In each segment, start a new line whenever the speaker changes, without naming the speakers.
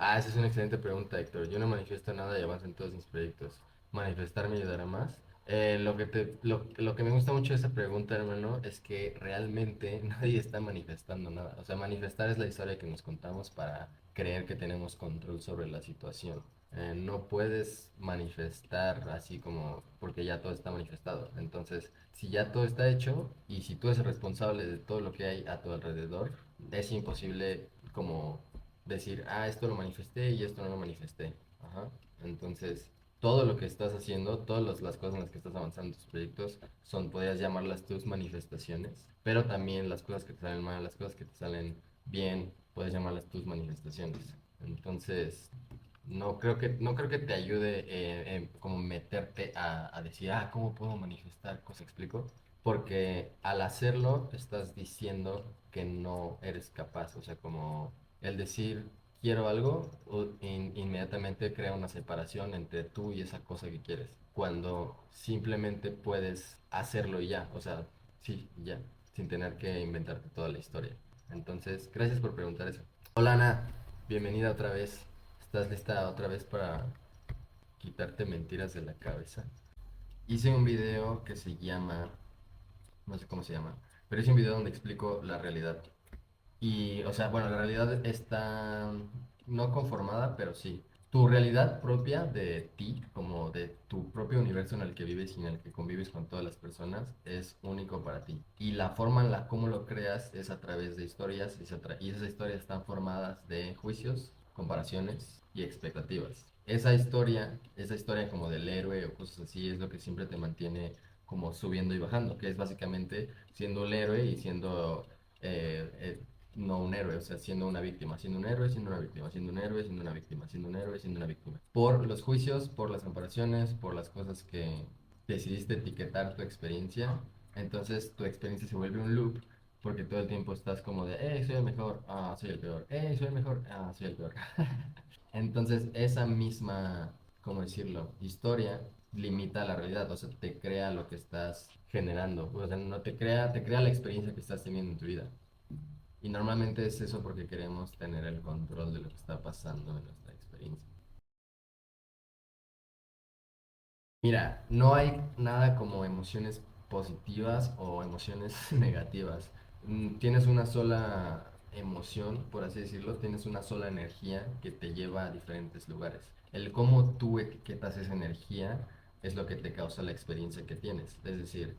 Esa es una excelente pregunta, Héctor. Yo no manifiesto nada y avanzo en todos mis proyectos. ¿Manifestar me ayudará más? Lo que me gusta mucho de esa pregunta, hermano, es que realmente nadie está manifestando nada. O sea, manifestar es la historia que nos contamos para creer que tenemos control sobre la situación. No puedes manifestar así como porque ya todo está manifestado. Entonces, si ya todo está hecho y si tú eres responsable de todo lo que hay a tu alrededor, es imposible como decir, esto lo manifesté y esto no lo manifesté. Ajá. Entonces, todo lo que estás haciendo, todas las cosas en las que estás avanzando en tus proyectos, podrías llamarlas tus manifestaciones, pero también las cosas que te salen mal, las cosas que te salen bien, puedes llamarlas tus manifestaciones. Entonces, no creo que te ayude en como meterte a decir, ¿cómo puedo manifestar cosas? ¿Explico? Porque al hacerlo estás diciendo que no eres capaz, o sea, como el decir quiero algo, inmediatamente crea una separación entre tú y esa cosa que quieres, cuando simplemente puedes hacerlo y ya, o sea, sí, y ya, sin tener que inventarte toda la historia. Entonces, gracias por preguntar eso. Hola Ana, bienvenida otra vez. ¿Estás lista otra vez para quitarte mentiras de la cabeza? Hice un video que se llama, no sé cómo se llama, pero hice un video donde explico la realidad. Y, o sea, bueno, la realidad está no conformada, pero sí. Tu realidad propia de ti, como de tu propio universo en el que vives y en el que convives con todas las personas, es único para ti. Y la forma en la cómo lo creas es a través de historias y esas historias están formadas de juicios, comparaciones y expectativas. Esa historia como del héroe o cosas así, es lo que siempre te mantiene como subiendo y bajando, que es básicamente siendo el héroe y siendo eh, eh, no un héroe, o sea, siendo una víctima, siendo un héroe, siendo una víctima, siendo un héroe, siendo una víctima, siendo un héroe, siendo una víctima. Por los juicios, por las comparaciones, por las cosas que decidiste etiquetar tu experiencia, entonces tu experiencia se vuelve un loop porque todo el tiempo estás como de, soy el mejor, soy el peor, soy el mejor, soy el peor. Entonces, esa misma, ¿cómo decirlo? Historia limita la realidad, o sea, te crea lo que estás generando, o sea, no te crea la experiencia que estás teniendo en tu vida. Y normalmente es eso porque queremos tener el control de lo que está pasando en nuestra experiencia. Mira, no hay nada como emociones positivas o emociones negativas. Tienes una sola emoción, por así decirlo, tienes una sola energía que te lleva a diferentes lugares. El cómo tú etiquetas esa energía es lo que te causa la experiencia que tienes. Es decir,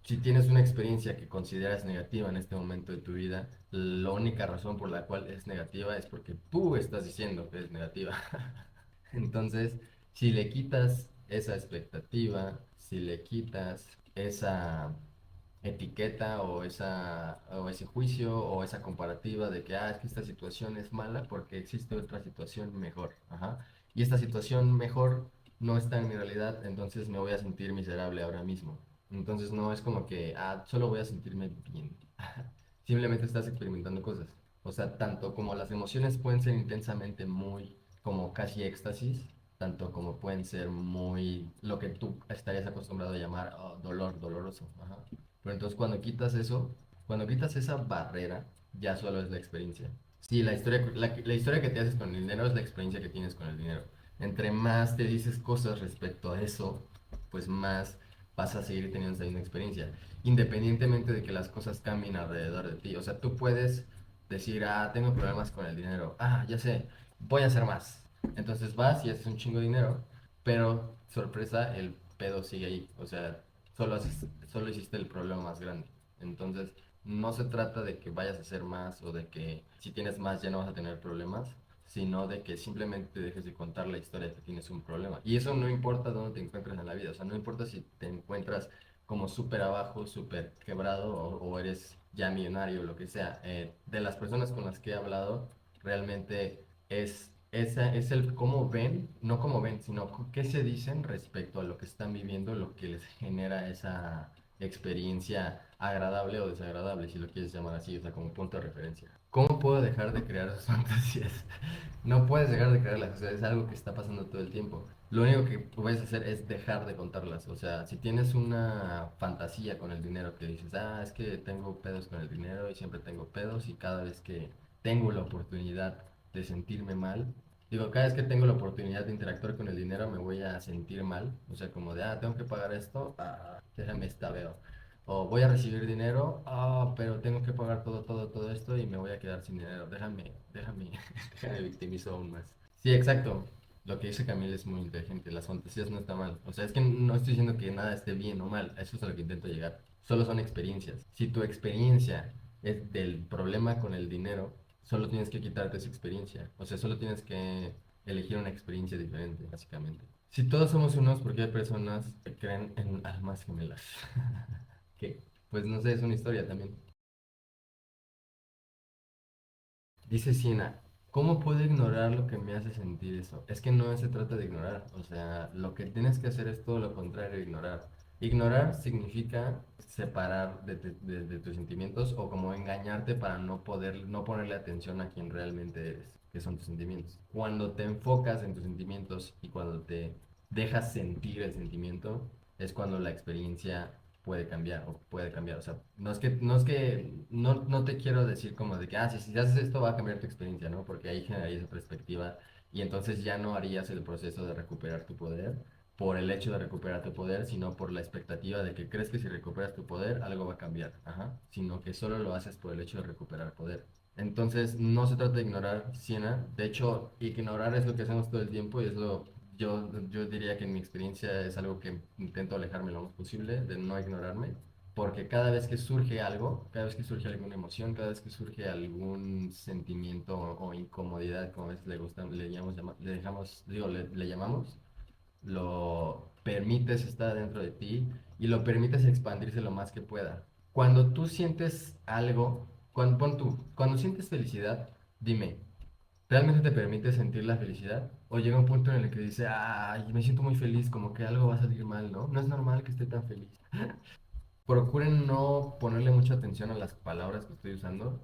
si tienes una experiencia que consideras negativa en este momento de tu vida, la única razón por la cual es negativa es porque tú estás diciendo que es negativa. Entonces, si le quitas esa expectativa, si le quitas esa etiqueta o ese juicio o esa comparativa de que es que esta situación es mala porque existe otra situación mejor, ajá, y esta situación mejor no está en mi realidad, entonces me voy a sentir miserable ahora mismo. Entonces no es como que solo voy a sentirme bien. Simplemente estás experimentando cosas. O sea, tanto como las emociones pueden ser intensamente muy como casi éxtasis, tanto como pueden ser muy lo que tú estarías acostumbrado a llamar doloroso. Ajá. Pero entonces cuando quitas esa barrera, ya solo es la experiencia. Sí, la historia que te haces con el dinero es la experiencia que tienes con el dinero. Entre más te dices cosas respecto a eso, pues más vas a seguir teniendo esa misma experiencia, independientemente de que las cosas cambien alrededor de ti. O sea, tú puedes decir, tengo problemas con el dinero, ya sé, voy a hacer más. Entonces vas y haces un chingo de dinero, pero sorpresa, el pedo sigue ahí. O sea, solo hiciste el problema más grande. Entonces, no se trata de que vayas a hacer más o de que si tienes más ya no vas a tener problemas, sino de que simplemente dejes de contar la historia de que tienes un problema. Y eso no importa dónde te encuentres en la vida, o sea, no importa si te encuentras como súper abajo, súper quebrado o eres ya millonario o lo que sea. De las personas con las que he hablado, realmente es el cómo ven, no cómo ven, sino qué se dicen respecto a lo que están viviendo, lo que les genera esa experiencia agradable o desagradable, si lo quieres llamar así, o sea, como punto de referencia. ¿Cómo puedo dejar de crear esas fantasías? No puedes dejar de crearlas, o sea, es algo que está pasando todo el tiempo. Lo único que puedes hacer es dejar de contarlas. O sea, si tienes una fantasía con el dinero que dices, es que tengo pedos con el dinero y siempre tengo pedos y cada vez que tengo la oportunidad de sentirme mal, digo, cada vez que tengo la oportunidad de interactuar con el dinero me voy a sentir mal, o sea, como de, tengo que pagar esto, déjame esta veo. O voy a recibir dinero, pero tengo que pagar todo esto y me voy a quedar sin dinero. Déjame victimizo aún más. Sí, exacto. Lo que dice Camille es muy inteligente. Las fantasías no están mal. O sea, es que no estoy diciendo que nada esté bien o mal. Eso es a lo que intento llegar. Solo son experiencias. Si tu experiencia es del problema con el dinero, solo tienes que quitarte esa experiencia. O sea, solo tienes que elegir una experiencia diferente, básicamente. Si todos somos unos, ¿por qué hay personas que creen en almas gemelas? ¿Qué? Pues no sé, es una historia también. Dice Siena, ¿cómo puedo ignorar lo que me hace sentir eso? Es que no se trata de ignorar, o sea, lo que tienes que hacer es todo lo contrario de ignorar. Ignorar significa separar de tus sentimientos o como engañarte para no ponerle atención a quien realmente eres, que son tus sentimientos. Cuando te enfocas en tus sentimientos y cuando te dejas sentir el sentimiento, es cuando la experiencia puede cambiar. O sea, no te quiero decir como de que, si haces esto va a cambiar tu experiencia, ¿no? Porque ahí generaría esa perspectiva y entonces ya no harías el proceso de recuperar tu poder por el hecho de recuperar tu poder, sino por la expectativa de que crees que si recuperas tu poder algo va a cambiar, ajá, sino que solo lo haces por el hecho de recuperar poder. Entonces, no se trata de ignorar Siena. De hecho, ignorar es lo que hacemos todo el tiempo y yo diría que en mi experiencia es algo que intento alejarme lo más posible, de no ignorarme, porque cada vez que surge algo, cada vez que surge alguna emoción, cada vez que surge algún sentimiento o incomodidad, como a veces le llamamos, lo permites estar dentro de ti y lo permites expandirse lo más que pueda. Cuando tú sientes algo, cuando sientes felicidad, dime, ¿realmente te permite sentir la felicidad? ¿O llega un punto en el que dice, ay, me siento muy feliz, como que algo va a salir mal, ¿no? No es normal que esté tan feliz. Procuren no ponerle mucha atención a las palabras que estoy usando.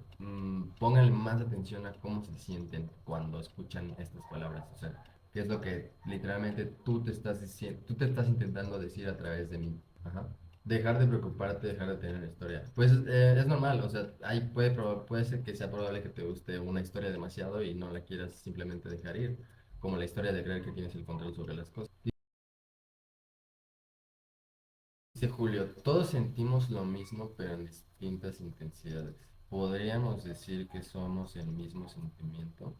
Pongan más atención a cómo se sienten cuando escuchan estas palabras. O sea, qué es lo que literalmente tú te estás diciendo, tú te estás intentando decir a través de mí. Ajá. Dejar de preocuparte, dejar de tener una historia. Pues es normal, o sea, puede ser que sea probable que te guste una historia demasiado y no la quieras simplemente dejar ir, como la historia de creer que tienes el control sobre las cosas. Dice Julio, todos sentimos lo mismo, pero en distintas intensidades. ¿Podríamos decir que somos el mismo sentimiento?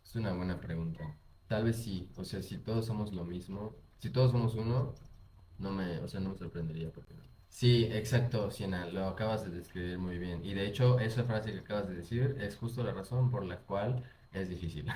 Es una buena pregunta. Tal vez sí, o sea, si todos somos lo mismo, si todos somos uno, o sea, no me sorprendería porque no. Sí, exacto, Siena, lo acabas de describir muy bien. Y de hecho, esa frase que acabas de decir es justo la razón por la cual es difícil.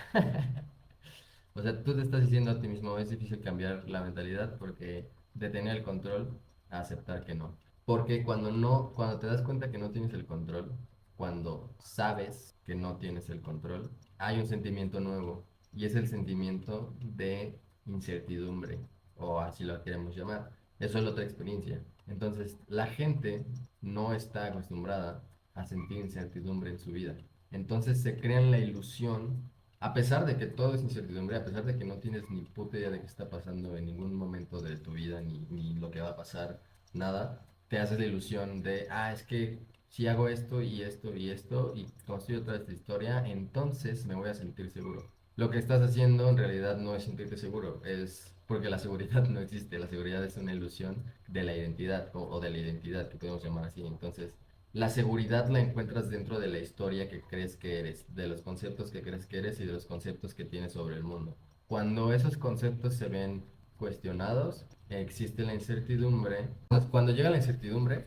O sea, tú te estás diciendo a ti mismo, es difícil cambiar la mentalidad porque de tener el control a aceptar que no. Porque cuando te das cuenta que no tienes el control, cuando sabes que no tienes el control, hay un sentimiento nuevo y es el sentimiento de incertidumbre, o así lo queremos llamar. Eso es otra experiencia. Entonces, la gente no está acostumbrada a sentir incertidumbre en su vida. Entonces se crean la ilusión a pesar de que todo es incertidumbre, a pesar de que no tienes ni puta idea de qué está pasando en ningún momento de tu vida, ni lo que va a pasar, nada, te haces la ilusión de, es que si hago esto y esto y esto y construyo toda esta historia, entonces me voy a sentir seguro. Lo que estás haciendo en realidad no es sentirte seguro, es porque la seguridad no existe, la seguridad es una ilusión de la identidad o de la identidad que podemos llamar así. Entonces, la seguridad la encuentras dentro de la historia que crees que eres, de los conceptos que crees que eres y de los conceptos que tienes sobre el mundo. Cuando esos conceptos se ven cuestionados, existe la incertidumbre. Entonces, cuando llega la incertidumbre,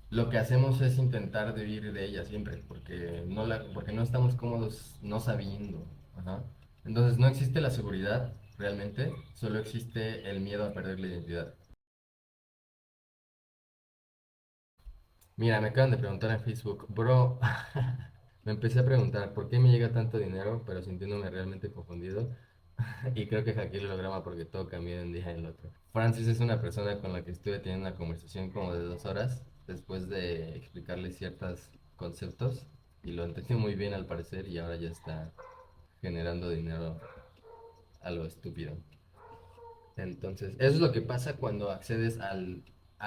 lo que hacemos es intentar de huir de ella siempre, porque no estamos cómodos no sabiendo. Ajá. Entonces, no existe la seguridad realmente, solo existe el miedo a perder la identidad. Mira, me acaban de preguntar en Facebook, bro, me empecé a preguntar por qué me llega tanto dinero, pero sintiéndome realmente confundido. Y creo que hackeé el programa porque todo cambió de un día al otro. Francis es una persona con la que estuve teniendo una conversación como de 2 horas después de explicarle ciertos conceptos y lo entendió muy bien al parecer y ahora ya está generando dinero a lo estúpido. Entonces, eso es lo que pasa cuando accedes a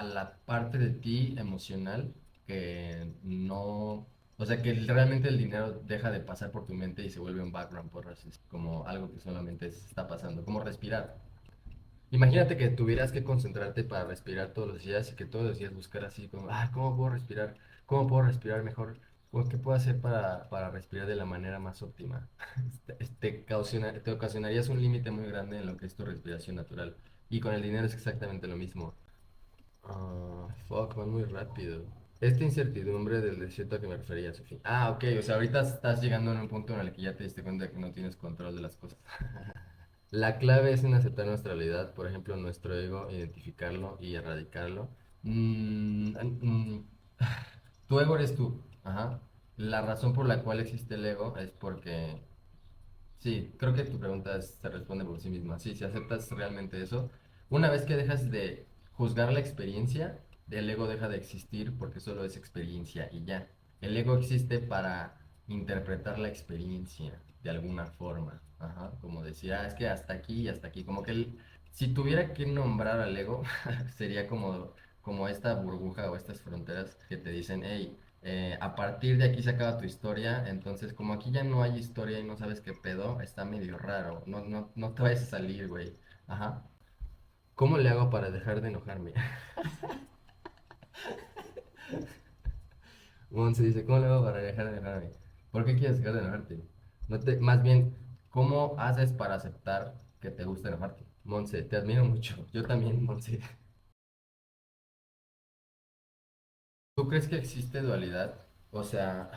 la parte de ti emocional que no, o O sea, que realmente el dinero deja de pasar por tu mente y se vuelve un background, por así decirlo, como algo que solamente está pasando, como respirar. Imagínate que tuvieras que concentrarte para respirar todos los días y que todos los días buscar así como, ah, ¿cómo puedo respirar? ¿Cómo puedo respirar mejor? ¿O qué puedo hacer para respirar de la manera más óptima? Te ocasionarías un límite muy grande en lo que es tu respiración natural. Y con el dinero es exactamente lo mismo. Ah, fuck, van muy rápido. Esta incertidumbre del desierto a que me refería, Sofía. Ah, ok, o sea, ahorita estás llegando en un punto en el que ya te diste cuenta de que no tienes control de las cosas. La clave es en aceptar nuestra realidad, por ejemplo, nuestro ego, identificarlo y erradicarlo. Tu ego eres tú. Ajá. La razón por la cual existe el ego es porque sí, creo que tu pregunta se responde por sí misma. Sí, si aceptas realmente eso, una vez que dejas de juzgar la experiencia, el ego deja de existir porque solo es experiencia y ya. El ego existe para interpretar la experiencia de alguna forma. Ajá, como decir, ah, es que hasta aquí y hasta aquí. Como que si tuviera que nombrar al ego, sería como esta burbuja o estas fronteras que te dicen, hey, a partir de aquí se acaba tu historia, entonces como aquí ya no hay historia y no sabes qué pedo, está medio raro, no te vayas a salir, güey. Ajá. ¿Cómo le hago para dejar de enojarme? Monse dice, ¿cómo le hago para dejar de enojarme? ¿Por qué quieres dejar de enojarte? Más bien, ¿cómo haces para aceptar que te gusta enojarte? Monse, te admiro mucho. Yo también, Monse. ¿Tú crees que existe dualidad? O sea,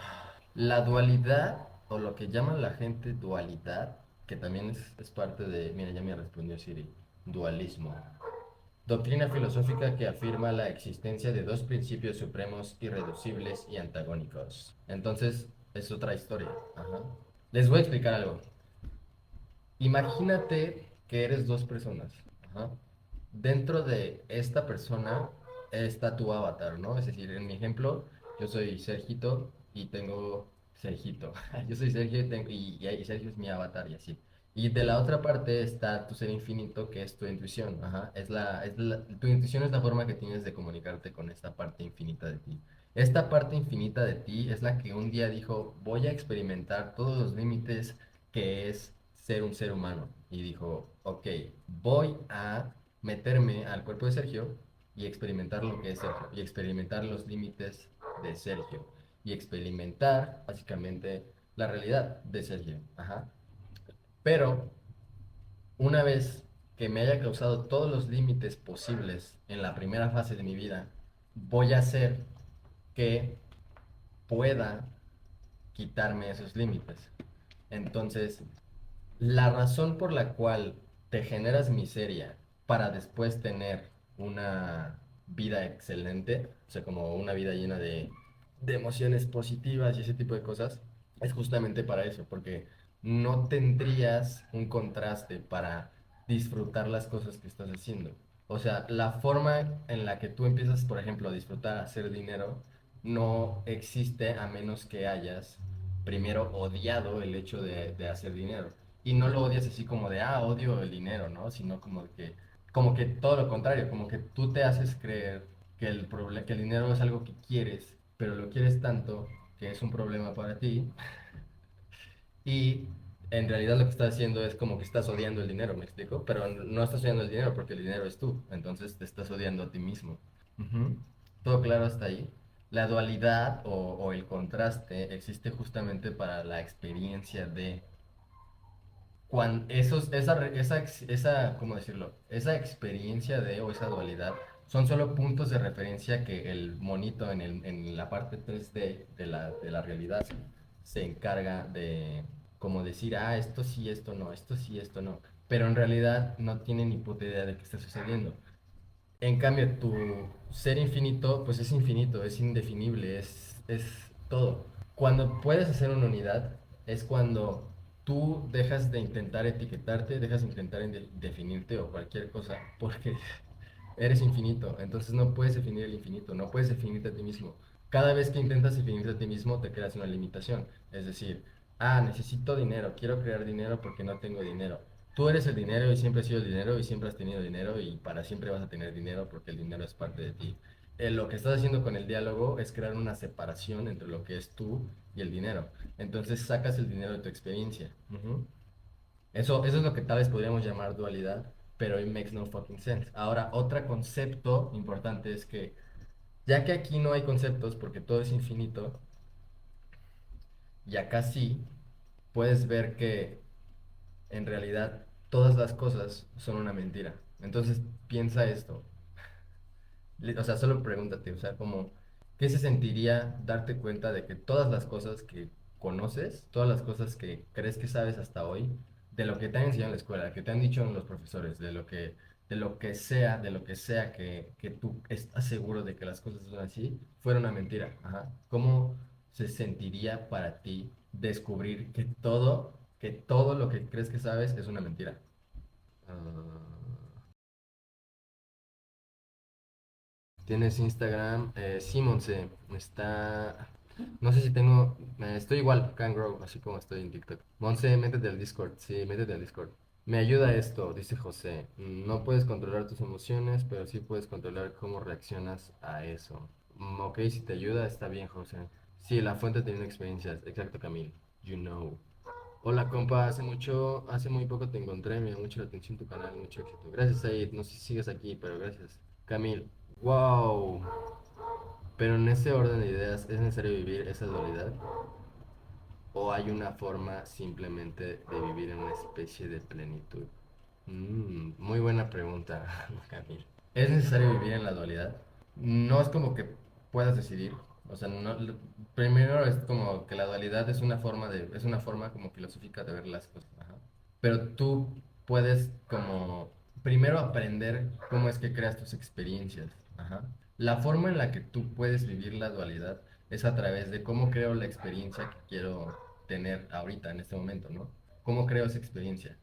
la dualidad, o lo que llaman la gente dualidad, que también es parte de, mira, ya me respondió Siri, dualismo. Doctrina filosófica que afirma la existencia de dos principios supremos irreducibles y antagónicos. Entonces, es otra historia. Ajá. Les voy a explicar algo. Imagínate que eres dos personas. Ajá. Dentro de esta persona está tu avatar, ¿no? Es decir, en mi ejemplo, yo soy Sergito y tengo Sergito. Yo soy Sergio y Sergio es mi avatar y así. Y de la otra parte está tu ser infinito, que es tu intuición. Ajá. Tu intuición es la forma que tienes de comunicarte con esta parte infinita de ti. Esta parte infinita de ti es la que un día dijo, voy a experimentar todos los límites que es ser un ser humano. Y dijo, ok, voy a meterme al cuerpo de Sergio y experimentar lo que es Sergio, y experimentar los límites de Sergio, y experimentar básicamente la realidad de Sergio. Ajá. Pero una vez que me haya causado todos los límites posibles en la primera fase de mi vida, voy a hacer que pueda quitarme esos límites. Entonces, la razón por la cual te generas miseria para después tener una vida excelente, o sea, como una vida llena de emociones positivas y ese tipo de cosas, es justamente para eso, porque no tendrías un contraste para disfrutar las cosas que estás haciendo. O sea, la forma en la que tú empiezas, por ejemplo, a disfrutar, a hacer dinero, no existe a menos que hayas primero odiado el hecho de hacer dinero. Y no lo odias así como de, ah, odio el dinero, ¿no? Sino como que todo lo contrario, como que tú te haces creer que el dinero es algo que quieres, pero lo quieres tanto que es un problema para ti. Y en realidad lo que estás haciendo es como que estás odiando el dinero, ¿me explico? Pero no estás odiando el dinero porque el dinero es tú, entonces te estás odiando a ti mismo. Ujú. ¿Todo claro hasta ahí? La dualidad o el contraste existe justamente para la experiencia de cuando ¿cómo decirlo? Esa experiencia de o esa dualidad son solo puntos de referencia que el monito en la parte 3D de la realidad se encarga de como decir, ah, esto sí, esto no, esto sí, esto no. Pero en realidad no tiene ni puta idea de qué está sucediendo. En cambio, tu ser infinito, pues es infinito, es indefinible, es todo. Cuando puedes hacer una unidad, es cuando tú dejas de intentar etiquetarte, dejas de intentar definirte o cualquier cosa, porque eres infinito. Entonces no puedes definir el infinito, no puedes definirte a ti mismo. Cada vez que intentas definirte a ti mismo, te creas una limitación. Es decir, ah, necesito dinero, quiero crear dinero porque no tengo dinero. Tú eres el dinero y siempre has sido el dinero y siempre has tenido dinero y para siempre vas a tener dinero porque el dinero es parte de ti. lo que estás haciendo con el diálogo es crear una separación entre lo que es tú y el dinero. Entonces sacas el dinero de tu experiencia. Ujú. Eso es lo que tal vez podríamos llamar dualidad, pero it makes no fucking sense. Ahora, otro concepto importante es que, ya que aquí no hay conceptos porque todo es infinito, y acá sí, puedes ver que en realidad todas las cosas son una mentira. Entonces, piensa esto. O sea, solo pregúntate, o sea, como, ¿qué se sentiría darte cuenta de que todas las cosas que conoces, todas las cosas que crees que sabes hasta hoy, de lo que te han enseñado en la escuela, que te han dicho los profesores, de lo que sea que tú estás seguro de que las cosas son así, fuera una mentira? Ajá. ¿Cómo se sentiría para ti descubrir que todo lo que crees que sabes es una mentira? Ah, ¿tienes Instagram? Sí, Monse, está... No sé si tengo... estoy igual, Grow, así como estoy en TikTok. Monse, métete al Discord. Sí, métete al Discord. Me ayuda esto, dice José. No puedes controlar tus emociones, pero sí puedes controlar cómo reaccionas a eso. Ok, si te ayuda, está bien, José. Sí, la fuente teniendo experiencias. Exacto, Camil. You know. Hola, compa. Hace muy poco te encontré. Me dio mucho la atención tu canal. Mucho éxito. Gracias, Said. No sé si sigues aquí, pero gracias. Camil. Wow. Pero en ese orden de ideas, ¿es necesario vivir esa dualidad? ¿O hay una forma simplemente de vivir en una especie de plenitud? Muy buena pregunta, Camil. ¿Es necesario vivir en la dualidad? No es como que puedas decidir. O sea, primero es como que la dualidad es una forma como filosófica de ver las cosas. Ajá. Pero tú puedes como primero aprender cómo es que creas tus experiencias. Ajá. La forma en la que tú puedes vivir la dualidad es a través de cómo creo la experiencia que quiero tener ahorita, en este momento, ¿no? ¿Cómo creo esa experiencia?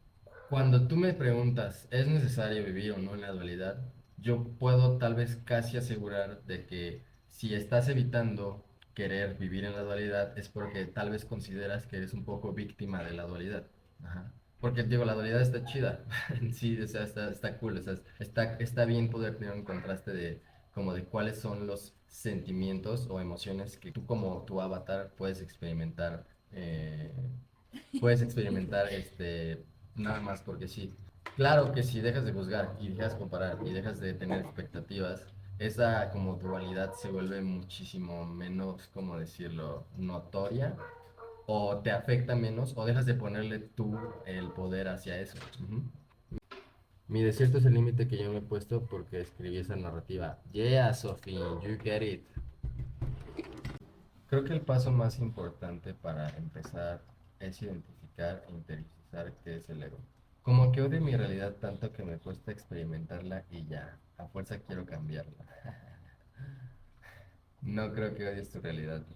Cuando tú me preguntas, ¿es necesario vivir o no en la dualidad? Yo puedo tal vez casi asegurar de que si estás evitando querer vivir en la dualidad es porque tal vez consideras que eres un poco víctima de la dualidad. Ajá. Porque digo, la dualidad está chida. Sí, o sea, está cool. O sea, está bien poder tener un contraste de como de cuáles son los sentimientos o emociones que tú como tu avatar puedes experimentar nada más porque sí. Claro que si dejas de juzgar y dejas de comparar y dejas de tener expectativas, esa como dualidad se vuelve muchísimo menos, ¿cómo decirlo?, notoria, o te afecta menos o dejas de ponerle tú el poder hacia eso. Ujú. Mi desierto es el límite que yo me he puesto porque escribí esa narrativa. Yeah, Sophie, you get it. Creo que el paso más importante para empezar es identificar e interiorizar qué es el ego. Como que odio mi realidad tanto que me cuesta experimentarla y ya, a fuerza quiero cambiarla. No creo que odies tu realidad.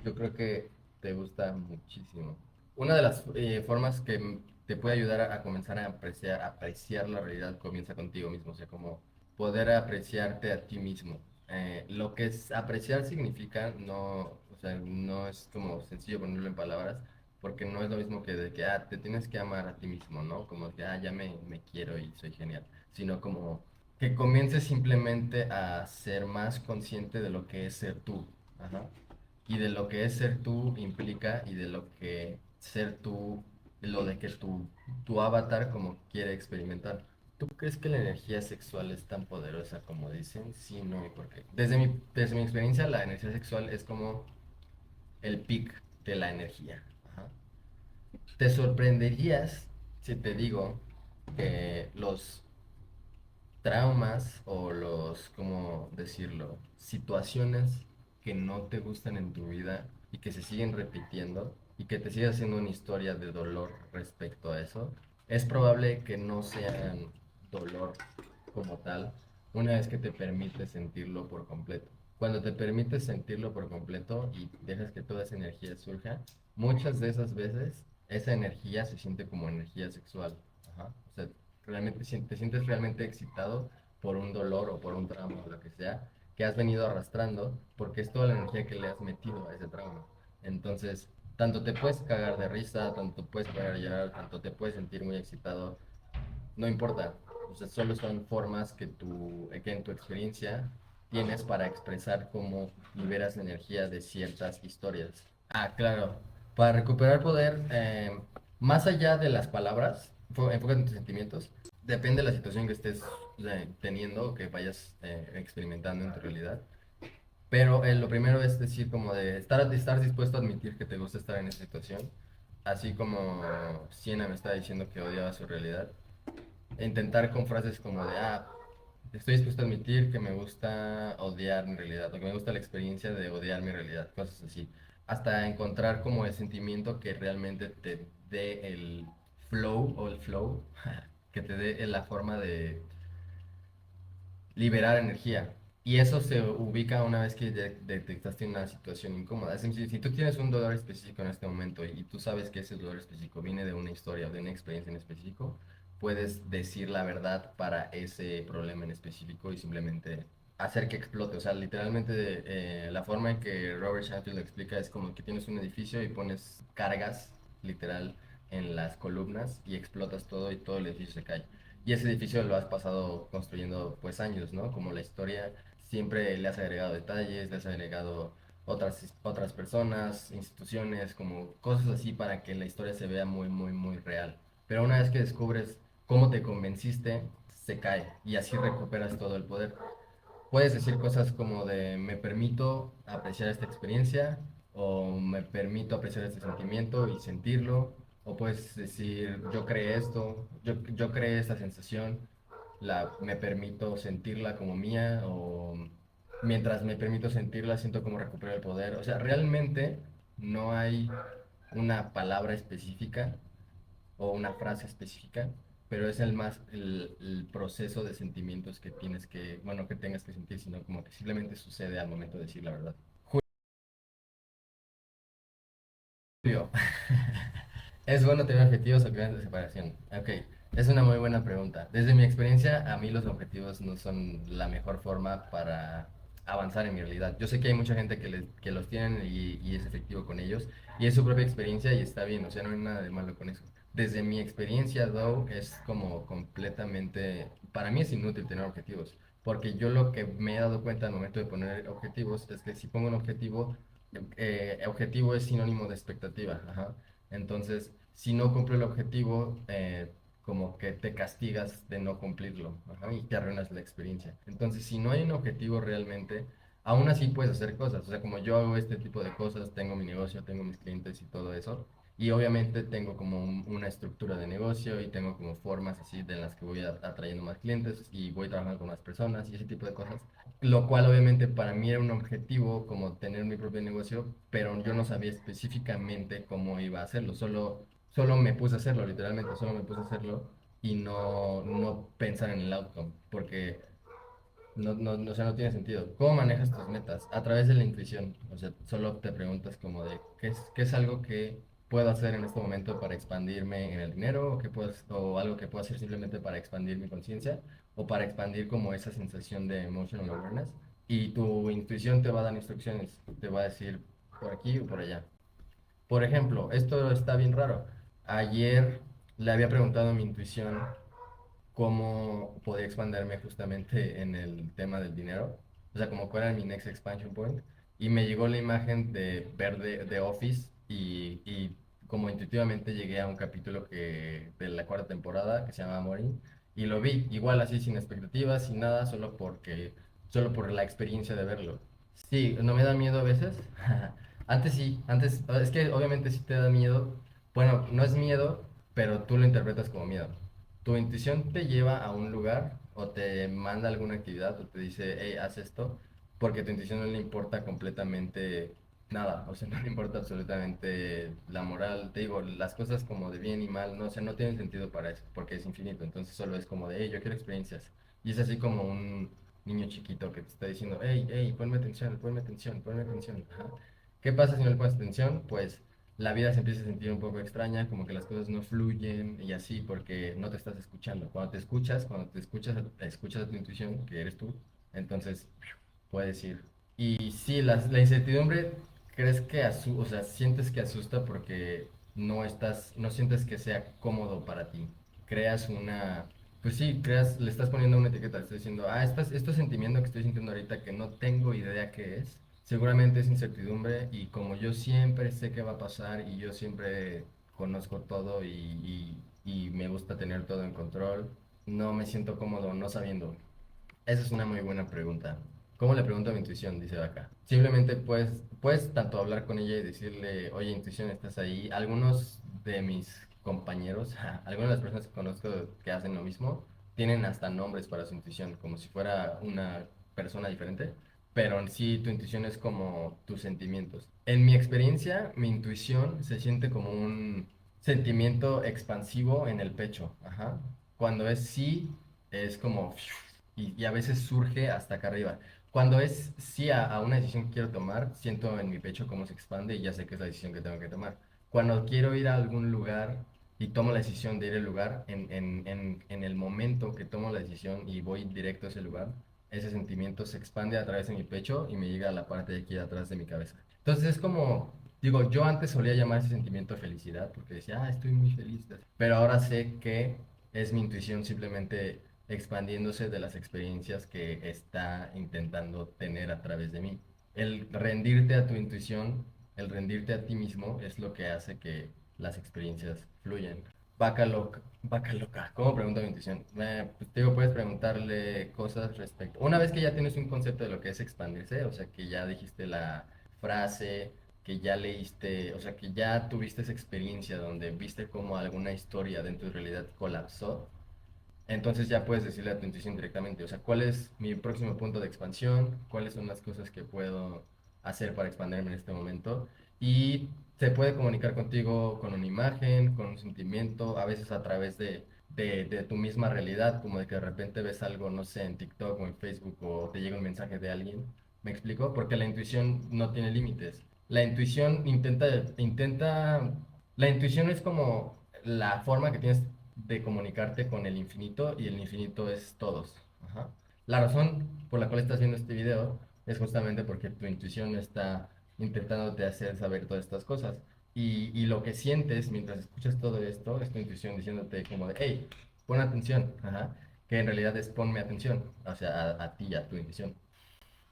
Yo creo que te gusta muchísimo. Una de las formas que te puede ayudar a comenzar a apreciar la realidad comienza contigo mismo, o sea, como poder apreciarte a ti mismo. Lo que es apreciar significa no, o sea, no es como sencillo ponerlo en palabras, porque no es lo mismo que de que, te tienes que amar a ti mismo, ¿no? Como que, ya me quiero y soy genial, sino como que comiences simplemente a ser más consciente de lo que es ser tú. Ajá. Y de lo que es ser tú implica y de lo que ser tú, lo de que tu avatar como quiere experimentar. ¿Tú crees que la energía sexual es tan poderosa como dicen? Sí, no, ¿y por qué? Desde mi experiencia, la energía sexual es como el pic de la energía. Ajá. Te sorprenderías si te digo que los traumas o ¿cómo decirlo? Situaciones que no te gustan en tu vida y que se siguen repitiendo y que te sigue haciendo una historia de dolor respecto a eso, es probable que no sean dolor como tal una vez que te permites sentirlo por completo. Cuando te permites sentirlo por completo y dejas que toda esa energía surja, muchas de esas veces esa energía se siente como energía sexual. Ajá. O sea, realmente te sientes realmente excitado por un dolor o por un trauma o lo que sea que has venido arrastrando porque es toda la energía que le has metido a ese trauma. Entonces, tanto te puedes cagar de risa, tanto puedes parar a llorar, tanto te puedes sentir muy excitado, no importa. O sea, solo son formas que en tu experiencia tienes para expresar cómo liberas la energía de ciertas historias. Ah, claro. Para recuperar poder, más allá de las palabras, enfócate en tus sentimientos. Depende de la situación que estés teniendo o que vayas experimentando en tu realidad. Pero lo primero es decir, como de estar dispuesto a admitir que te gusta estar en esa situación. Así como Siena me estaba diciendo que odiaba su realidad. Intentar con frases como de, estoy dispuesto a admitir que me gusta odiar mi realidad, o que me gusta la experiencia de odiar mi realidad, cosas así. Hasta encontrar como el sentimiento que realmente te dé el flow, que te dé la forma de liberar energía. Y eso se ubica una vez que detectaste una situación incómoda. Es decir, si tú tienes un dolor específico en este momento y tú sabes que ese dolor específico viene de una historia o de una experiencia en específico, puedes decir la verdad para ese problema en específico y simplemente hacer que explote. O sea, literalmente la forma en que Robert Shanfield lo explica es como que tienes un edificio y pones cargas, literal, en las columnas y explotas todo y todo el edificio se cae. Y ese edificio lo has pasado construyendo pues años, ¿no? Como la historia siempre le has agregado detalles, le has agregado otras personas, instituciones, como cosas así para que la historia se vea muy, muy, muy real. Pero una vez que descubres cómo te convenciste, se cae y así recuperas todo el poder. Puedes decir cosas como de me permito apreciar esta experiencia o me permito apreciar este sentimiento y sentirlo. O puedes decir yo creé esto, yo creé esta sensación, me permito sentirla como mía o mientras me permito sentirla siento como recupero el poder. O sea, realmente no hay una palabra específica o una frase específica, pero es el proceso de sentimientos que tienes que, bueno, que tengas que sentir, sino como que simplemente sucede al momento de decir la verdad. Julio, ¿es bueno tener objetivos o planes de separación? Ok, es una muy buena pregunta. Desde mi experiencia, a mí los objetivos no son la mejor forma para avanzar en mi realidad. Yo sé que hay mucha gente que los tienen y es efectivo con ellos, y es su propia experiencia y está bien, o sea, no hay nada de malo con eso. Desde mi experiencia, though, es como completamente, para mí es inútil tener objetivos, porque yo lo que me he dado cuenta al momento de poner objetivos es que si pongo un objetivo es sinónimo de expectativa, ajá. Entonces, si no cumplo el objetivo, como que te castigas de no cumplirlo, ajá, y te arruinas la experiencia. Entonces, si no hay un objetivo realmente, aún así puedes hacer cosas. O sea, como yo hago este tipo de cosas, tengo mi negocio, tengo mis clientes y todo eso. Y obviamente tengo como una estructura de negocio y tengo como formas así de las que voy atrayendo más clientes y voy trabajando con más personas y ese tipo de cosas. Lo cual obviamente para mí era un objetivo como tener mi propio negocio, pero yo no sabía específicamente cómo iba a hacerlo. Solo me puse a hacerlo, literalmente, solo me puse a hacerlo y no pensar en el outcome, porque o sea, no tiene sentido. ¿Cómo manejas tus metas? A través de la intuición. O sea, solo te preguntas como de, ¿qué es algo que puedo hacer en este momento para expandirme en el dinero? O algo que puedo hacer simplemente para expandir mi conciencia? O para expandir como esa sensación de emotional awareness. Y tu intuición te va a dar instrucciones. Te va a decir por aquí o por allá. Por ejemplo, esto está bien raro. Ayer le había preguntado a mi intuición cómo podía expandirme justamente en el tema del dinero, o sea, como cuál era mi next expansion point, y me llegó la imagen de ver The Office y como intuitivamente llegué a un capítulo de la cuarta temporada que se llama Maureen, y lo vi, igual así sin expectativas, sin nada, solo por la experiencia de verlo. Sí, ¿no me da miedo a veces? Antes sí, antes, es que obviamente sí te da miedo. Bueno, no es miedo, pero tú lo interpretas como miedo. Tu intuición te lleva a un lugar o te manda alguna actividad o te dice, hey, haz esto, porque tu intuición no le importa completamente nada, o sea, no le importa absolutamente la moral, te digo, las cosas como de bien y mal, no, o sea, no tienen sentido para eso, porque es infinito, entonces solo es como de, hey, yo quiero experiencias. Y es así como un niño chiquito que te está diciendo, hey, hey, ponme atención, ponme atención, ponme atención. Ajá. ¿Qué pasa si no le pones atención? Pues la vida se empieza a sentir un poco extraña, como que las cosas no fluyen y así porque no te estás escuchando. Escuchas a tu intuición, que eres tú, entonces puedes ir. Y sí, la incertidumbre, crees que o sea, sientes que asusta porque no sientes que sea cómodo para ti. Creas pues sí, creas, le estás poniendo una etiqueta, estás diciendo, este sentimiento que estoy sintiendo ahorita que no tengo idea qué es, seguramente es incertidumbre y como yo siempre sé qué va a pasar y yo siempre conozco todo y me gusta tener todo en control, no me siento cómodo no sabiendo. Esa es una muy buena pregunta. ¿Cómo le pregunto a mi intuición? Dice acá. Simplemente puedes tanto hablar con ella y decirle, oye, intuición, ¿estás ahí? Algunos de mis compañeros, algunas de las personas que conozco que hacen lo mismo, tienen hasta nombres para su intuición, como si fuera una persona diferente, pero en sí tu intuición es como tus sentimientos. En mi experiencia, mi intuición se siente como un sentimiento expansivo en el pecho. Ajá. Cuando es sí, es como y a veces surge hasta acá arriba. Cuando es sí a una decisión que quiero tomar, siento en mi pecho cómo se expande y ya sé que es la decisión que tengo que tomar. Cuando quiero ir a algún lugar y tomo la decisión de ir al lugar, en el momento que tomo la decisión y voy directo a ese lugar, ese sentimiento se expande a través de mi pecho y me llega a la parte de aquí atrás de mi cabeza. Entonces es como, digo, yo antes solía llamar ese sentimiento felicidad porque decía, estoy muy feliz. Pero ahora sé que es mi intuición simplemente expandiéndose de las experiencias que está intentando tener a través de mí. El rendirte a tu intuición, el rendirte a ti mismo es lo que hace que las experiencias fluyan. Vaca loca, ¿cómo pregunta mi intuición? Pues, te digo, puedes preguntarle cosas respecto. Una vez que ya tienes un concepto de lo que es expandirse, o sea, que ya dijiste la frase, que ya leíste, o sea, que ya tuviste esa experiencia donde viste cómo alguna historia dentro de tu realidad colapsó, entonces ya puedes decirle a tu intuición directamente, o sea, ¿cuál es mi próximo punto de expansión? ¿Cuáles son las cosas que puedo hacer para expandirme en este momento? Y se puede comunicar contigo con una imagen, con un sentimiento, a veces a través de tu misma realidad, como de que de repente ves algo, no sé, en TikTok o en Facebook o te llega un mensaje de alguien. ¿Me explico? Porque la intuición no tiene límites. La intuición la intuición es como la forma que tienes de comunicarte con el infinito y el infinito es todos. Ajá. La razón por la cual estás viendo este video es justamente porque tu intuición está intentándote hacer saber todas estas cosas. Y lo que sientes mientras escuchas todo esto es tu intuición diciéndote como de, hey, pon atención. Ajá. Que en realidad es ponme atención, o sea, a ti, a tu intuición.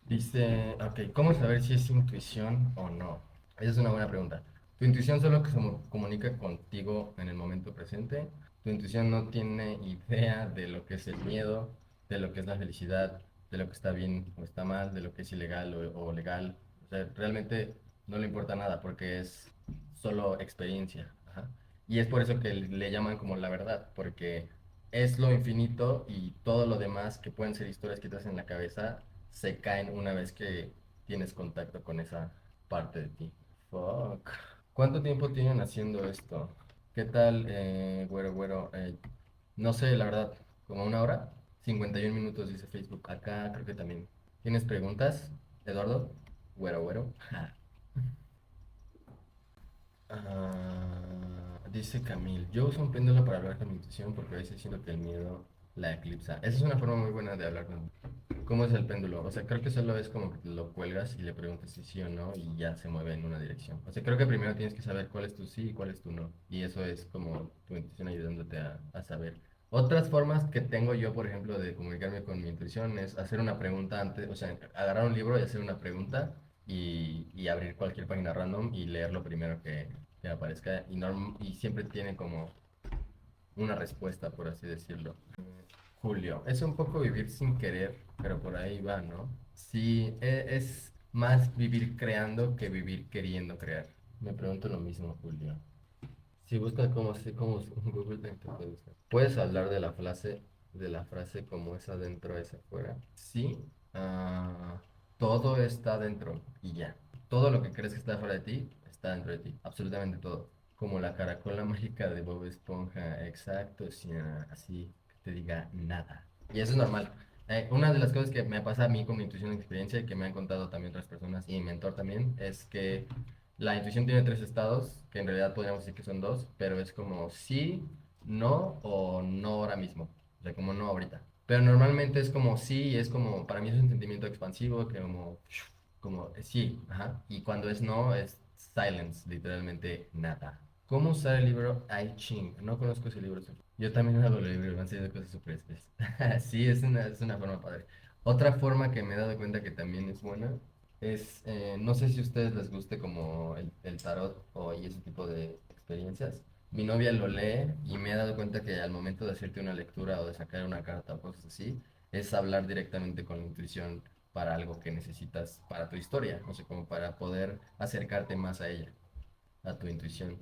Dice, ok, ¿cómo saber si es intuición o no? Esa es una buena pregunta. Tu intuición solo que se comunica contigo en el momento presente. Tu intuición no tiene idea de lo que es el miedo, de lo que es la felicidad, de lo que está bien o está mal, de lo que es ilegal o legal. O sea, realmente no le importa nada porque es solo experiencia. Ajá. Y es por eso que le llaman como la verdad, porque es lo infinito y todo lo demás que pueden ser historias que te hacen en la cabeza se caen una vez que tienes contacto con esa parte de ti. Fuck. ¿Cuánto tiempo tienen haciendo esto? ¿Qué tal, güero, güero? No sé, la verdad, como una hora. 51 minutos, dice Facebook. Acá creo que también. ¿Tienes preguntas, Eduardo? Güero, güero. Dice Camil, yo uso un péndulo para hablar con mi intuición porque a veces siento que el miedo la eclipsa. Esa es una forma muy buena de hablar con... ¿Cómo es el péndulo? O sea, creo que solo es como que lo cuelgas y le preguntas si sí o no y ya se mueve en una dirección. O sea, creo que primero tienes que saber cuál es tu sí y cuál es tu no. Y eso es como tu intuición ayudándote a saber. Otras formas que tengo yo, por ejemplo, de comunicarme con mi intuición es hacer una pregunta antes, o sea, agarrar un libro y hacer una pregunta y abrir cualquier página random y leer lo primero que aparezca y siempre tiene como una respuesta, por así decirlo. Julio, es un poco vivir sin querer, pero por ahí va, ¿no? Sí, es más vivir creando que vivir queriendo crear. Me pregunto lo mismo, Julio. Si buscas cómo Google te puede buscar. ¿Puedes hablar de la frase como es adentro es afuera? Sí, ah, todo está dentro y ya. Todo lo que crees que está fuera de ti está dentro de ti, absolutamente todo. Como la caracola mágica de Bob Esponja, exacto, sí, así que te diga nada. Y eso es normal. Una de las cosas que me pasa a mí con mi intuición y experiencia y que me han contado también otras personas y mi mentor también es que la intuición tiene tres estados, que en realidad podríamos decir que son dos, pero es como sí, no o no ahora mismo. O sea, como no ahorita. Pero normalmente es como sí, es como, para mí es un sentimiento expansivo, que como sí, ajá. Y cuando es no, es silence, literalmente nada. ¿Cómo usar el libro I Ching? No conozco ese libro. Yo también hago el libro, me han sido cosas súper especiales. Sí, es una forma padre. Otra forma que me he dado cuenta que también es buena es, no sé si a ustedes les guste como el tarot o y ese tipo de experiencias. Mi novia lo lee y me he dado cuenta que al momento de hacerte una lectura o de sacar una carta o cosas así, es hablar directamente con la intuición para algo que necesitas para tu historia, no sé, como para poder acercarte más a ella, a tu intuición.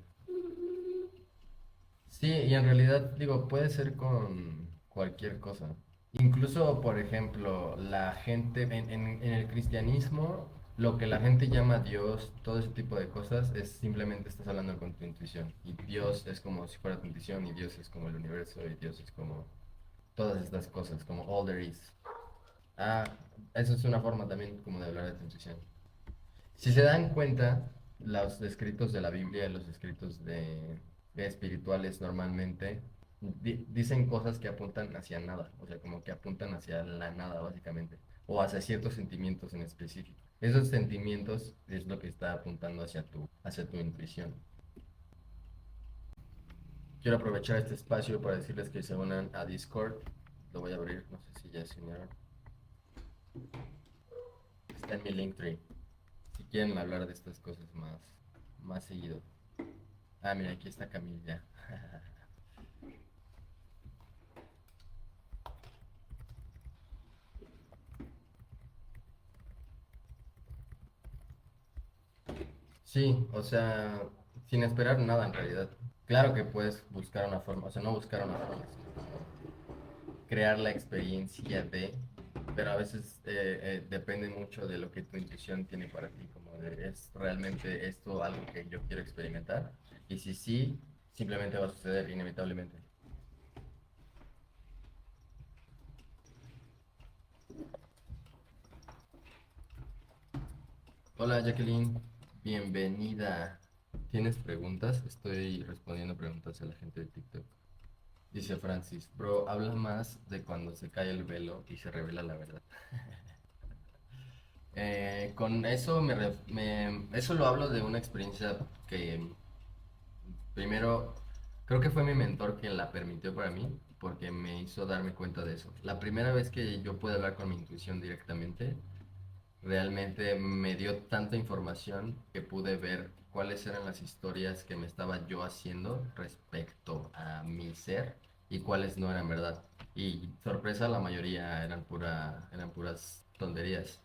Sí, y en realidad, digo, puede ser con cualquier cosa. Incluso, por ejemplo, la gente en el cristianismo, lo que la gente llama Dios, todo ese tipo de cosas, es simplemente estás hablando con tu intuición. Y Dios es como si fuera tu intuición, y Dios es como el universo, y Dios es como todas estas cosas, como all there is. Ah, eso es una forma también como de hablar de tu intuición. Si se dan cuenta, los escritos de la Biblia, los escritos de espirituales normalmente dicen cosas que apuntan hacia nada, o sea, como que apuntan hacia la nada básicamente, o hacia ciertos sentimientos en específico. Esos sentimientos es lo que está apuntando hacia tu intuición. Quiero aprovechar este espacio para decirles que se unan a Discord. Lo voy a abrir, no sé si ya se unieron. Está en mi Linktree. Si quieren hablar de estas cosas más seguido. Ah, mira, aquí está Camila. Sí, o sea, sin esperar nada en realidad. Claro que puedes buscar una forma, o sea, no buscar una forma, sino crear la experiencia de, pero a veces depende mucho de lo que tu intuición tiene para ti, como de, ¿es realmente esto algo que yo quiero experimentar? Y si sí, simplemente va a suceder inevitablemente. Hola Jacqueline, bienvenida. ¿Tienes preguntas? Estoy respondiendo preguntas a la gente de TikTok. Dice Francis, bro, habla más de cuando se cae el velo y se revela la verdad. Con eso eso lo hablo de una experiencia que primero creo que fue mi mentor quien la permitió para mí, porque me hizo darme cuenta de eso. La primera vez que yo pude hablar con mi intuición directamente, realmente me dio tanta información que pude ver cuáles eran las historias que me estaba yo haciendo respecto a mi ser y cuáles no eran verdad. Y sorpresa, la mayoría eran puras tonterías.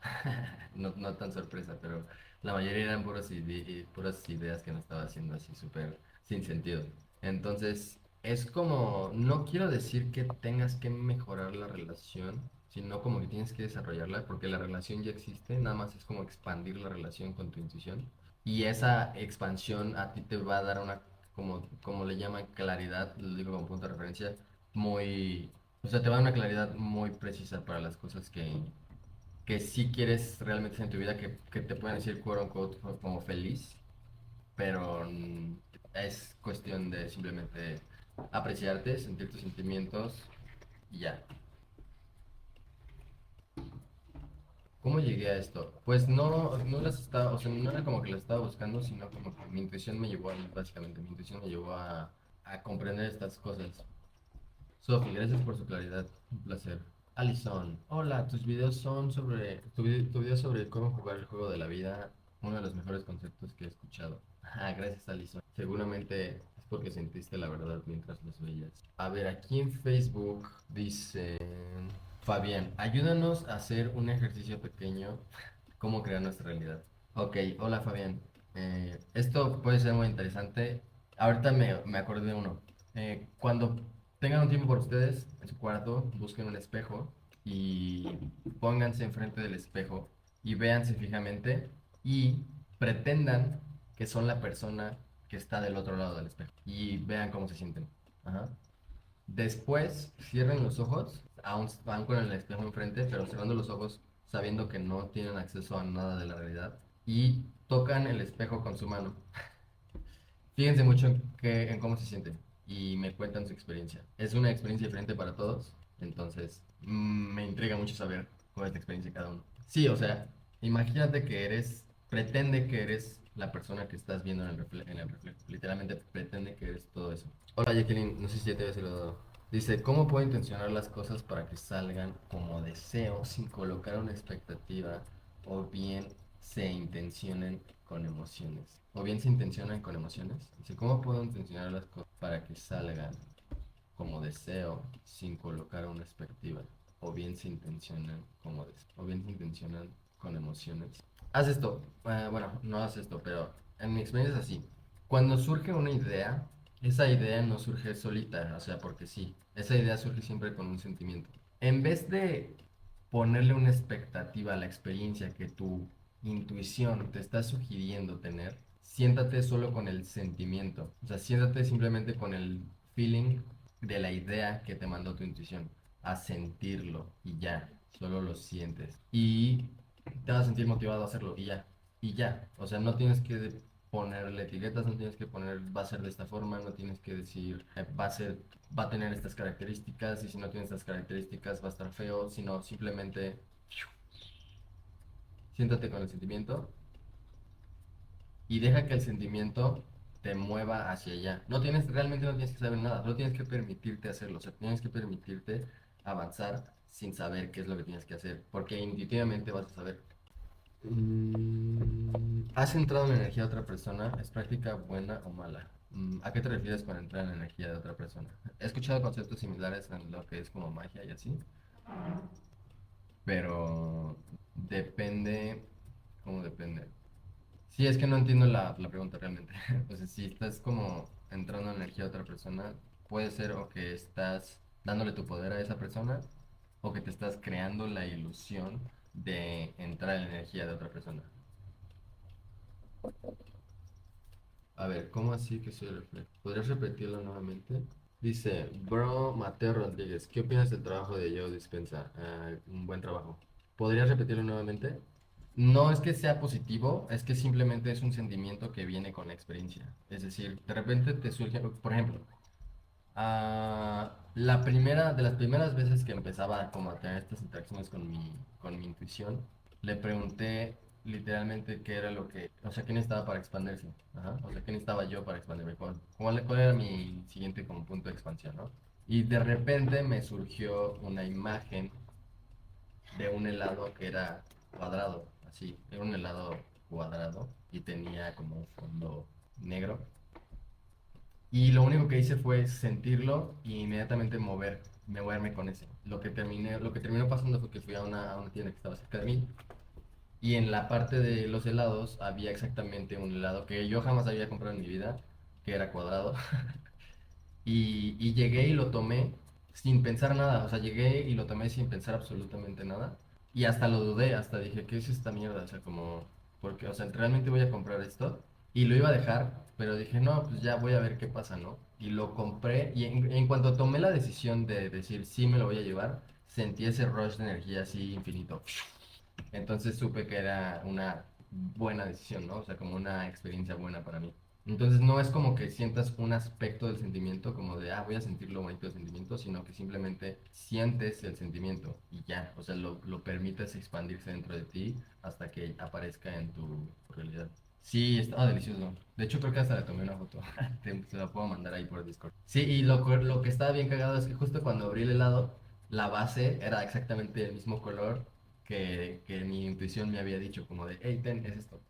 No, no tan sorpresa, pero la mayoría eran puras ideas que me estaba haciendo así súper sin sentido. Entonces, es como, no quiero decir que tengas que mejorar la relación, sino como que tienes que desarrollarla, porque la relación ya existe, nada más es como expandir la relación con tu intuición. Y esa expansión a ti te va a dar una, como le llaman, claridad, lo digo como punto de referencia, muy, o sea, te va a dar una claridad muy precisa para las cosas que sí quieres realmente en tu vida, que te pueden decir, quote unquote, como feliz, pero es cuestión de simplemente apreciarte, sentir tus sentimientos y ya. ¿Cómo llegué a esto? Pues no las estaba, o sea, no era como que las estaba buscando, sino como que mi intuición me llevó ahí, básicamente. Mi intuición me llevó a comprender estas cosas. Sofi, gracias por su claridad. Un placer. Alison, hola, tus videos son sobre, tu video sobre cómo jugar el juego de la vida, uno de los mejores conceptos que he escuchado. Ah, gracias, Alison. Seguramente es porque sentiste la verdad mientras los veías. A ver, aquí en Facebook dice Fabián, ayúdanos a hacer un ejercicio pequeño, cómo crear nuestra realidad. Ok, hola Fabián. Esto puede ser muy interesante. Ahorita me acordé de uno. Cuando tengan un tiempo por ustedes, en su cuarto, busquen un espejo y pónganse enfrente del espejo y véanse fijamente y pretendan que son la persona que está del otro lado del espejo y vean cómo se sienten. Ajá. Después, cierren los ojos, aún con el espejo enfrente, pero cerrando los ojos sabiendo que no tienen acceso a nada de la realidad y tocan el espejo con su mano. Fíjense mucho en cómo se sienten y me cuentan su experiencia. Es una experiencia diferente para todos, entonces me intriga mucho saber cuál es la experiencia de cada uno. Sí, o sea, imagínate que pretende que eres la persona que estás viendo en el reflejo. Literalmente pretende que eres todo eso. Hola Jacqueline, no sé si ya te había saludado. Dice, ¿cómo puedo intencionar las cosas para que salgan como deseo sin colocar una expectativa o bien se intencionen con emociones? O bien se intencionan con emociones. Dice, ¿cómo puedo intencionar las cosas para que salgan como deseo sin colocar una expectativa? O bien se intencionan o bien se intencionan con emociones. Haz esto. Bueno, no haz esto, pero en mi experiencia es así. Cuando surge una idea, esa idea no surge solita, o sea, porque sí. Esa idea surge siempre con un sentimiento. En vez de ponerle una expectativa a la experiencia que tu intuición te está sugiriendo tener, siéntate solo con el sentimiento. O sea, siéntate simplemente con el feeling de la idea que te mandó tu intuición, a sentirlo y ya, solo lo sientes. Y te vas a sentir motivado a hacerlo y ya. O sea, no tienes que ponerle etiquetas, no tienes que poner va a ser de esta forma, no tienes que decir va a tener estas características y si no tiene estas características va a estar feo, sino simplemente siéntate con el sentimiento y deja que el sentimiento te mueva hacia allá. Realmente no tienes que saber nada, solo tienes que permitirte hacerlo, o sea, tienes que permitirte avanzar sin saber qué es lo que tienes que hacer, porque intuitivamente vas a saber. ¿Has entrado en la energía de otra persona? ¿Es práctica buena o mala? ¿A qué te refieres con entrar en la energía de otra persona? He escuchado conceptos similares en lo que es como magia y así, pero depende, ¿cómo depende? Sí, es que no entiendo la pregunta realmente. O sea, si estás como entrando en la energía de otra persona, puede ser o que estás dándole tu poder a esa persona o que te estás creando la ilusión de entrar en la energía de otra persona. A ver, ¿cómo así que soy el reflejo? ¿Podrías repetirlo nuevamente? Dice, Bro Mateo Rodríguez, ¿qué opinas del trabajo de Joe Dispensa? Un buen trabajo. ¿Podrías repetirlo nuevamente? No es que sea positivo, es que simplemente es un sentimiento que viene con la experiencia. Es decir, de repente te surge, por ejemplo, de las primeras veces que empezaba como a tener estas interacciones con mi intuición, le pregunté literalmente qué era lo que, o sea, qué necesitaba para expandirse. Ajá. O sea, qué necesitaba yo para expandirme. ¿Cuál era mi siguiente como punto de expansión, ¿no? Y de repente me surgió una imagen de un helado que era cuadrado, así, era un helado cuadrado y tenía como un fondo negro. Y lo único que hice fue sentirlo y inmediatamente moverme con ese. Lo que terminó pasando fue que fui a una tienda que estaba cerca de mí y en la parte de los helados había exactamente un helado que yo jamás había comprado en mi vida, que era cuadrado. Y llegué y lo tomé sin pensar nada. O sea, llegué y lo tomé sin pensar absolutamente nada. Y hasta lo dudé, hasta dije, ¿qué es esta mierda? O sea, como, porque, o sea, ¿realmente voy a comprar esto? Y lo iba a dejar, pero dije, no, pues ya voy a ver qué pasa, ¿no? Y lo compré y en cuanto tomé la decisión de decir, sí, me lo voy a llevar, sentí ese rush de energía así infinito. Entonces supe que era una buena decisión, ¿no? O sea, como una experiencia buena para mí. Entonces no es como que sientas un aspecto del sentimiento como de, voy a sentir lo bonito del sentimiento, sino que simplemente sientes el sentimiento y ya, o sea, lo permites expandirse dentro de ti hasta que aparezca en tu realidad. Sí, estaba delicioso. De hecho, creo que hasta le tomé una foto. Se la puedo mandar ahí por Discord. Sí, y lo que estaba bien cagado es que justo cuando abrí el helado, la base era exactamente el mismo color que mi intuición me había dicho, como de, hey, ten, es esto.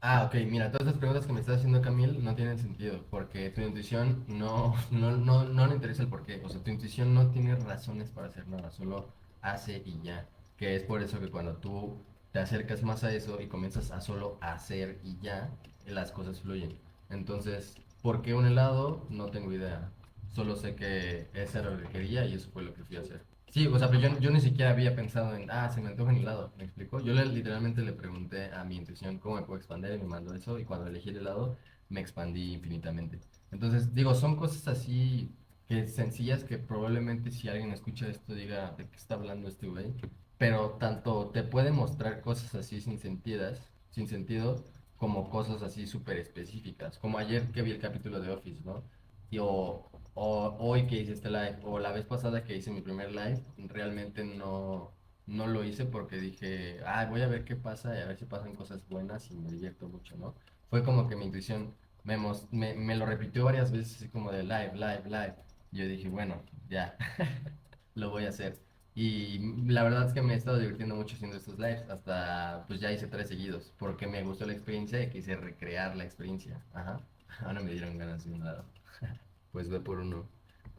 Ok, mira, todas las preguntas que me está haciendo Camil no tienen sentido, porque tu intuición no le interesa el porqué, o sea, tu intuición no tiene razones para hacer nada, solo hace y ya, que es por eso que cuando tú te acercas más a eso y comienzas a solo hacer y ya, las cosas fluyen. Entonces, ¿por qué un helado? No tengo idea, solo sé que eso era lo que quería y eso fue lo que fui a hacer. Sí, o sea, pero yo ni siquiera había pensado en, se me antoja un helado, ¿me explico? Literalmente le pregunté a mi intuición cómo me puedo expandir y me mandó eso y cuando elegí el helado me expandí infinitamente. Entonces, digo, son cosas así que sencillas que probablemente si alguien escucha esto diga, ¿de qué está hablando este güey? Pero tanto te puede mostrar cosas así sin sentido, como cosas así súper específicas, como ayer que vi el capítulo de Office, ¿no? Y o hoy que hice este live, o la vez pasada que hice mi primer live, realmente no lo hice porque dije, ah, voy a ver qué pasa y a ver si pasan cosas buenas y me divierto mucho, ¿no? Fue como que mi intuición me lo repitió varias veces, así como de live, live, live. Y yo dije, bueno, ya, lo voy a hacer. Y la verdad es que me he estado divirtiendo mucho haciendo estos lives, hasta pues ya hice 3 seguidos, porque me gustó la experiencia y quise recrear la experiencia. Ajá, ahora me dieron ganas de un lado. Pues ve por uno.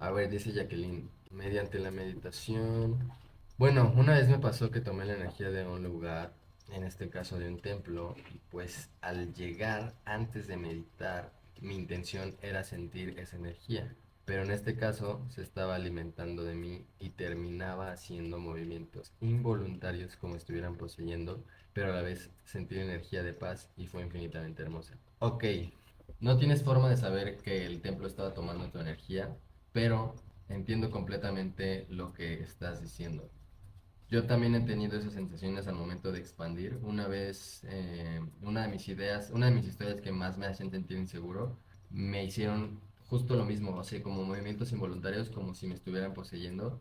A ver, dice Jacqueline, mediante la meditación. Bueno, una vez me pasó que tomé la energía de un lugar, en este caso de un templo, y pues al llegar antes de meditar, mi intención era sentir esa energía, pero en este caso se estaba alimentando de mí y terminaba haciendo movimientos involuntarios como estuvieran poseyendo, pero a la vez sentí energía de paz y fue infinitamente hermosa. Ok, no tienes forma de saber que el templo estaba tomando tu energía, pero entiendo completamente lo que estás diciendo. Yo también he tenido esas sensaciones al momento de expandir. Una vez, una de mis historias que más me hacían sentir inseguro, me hicieron justo lo mismo, o sea, como movimientos involuntarios, como si me estuvieran poseyendo,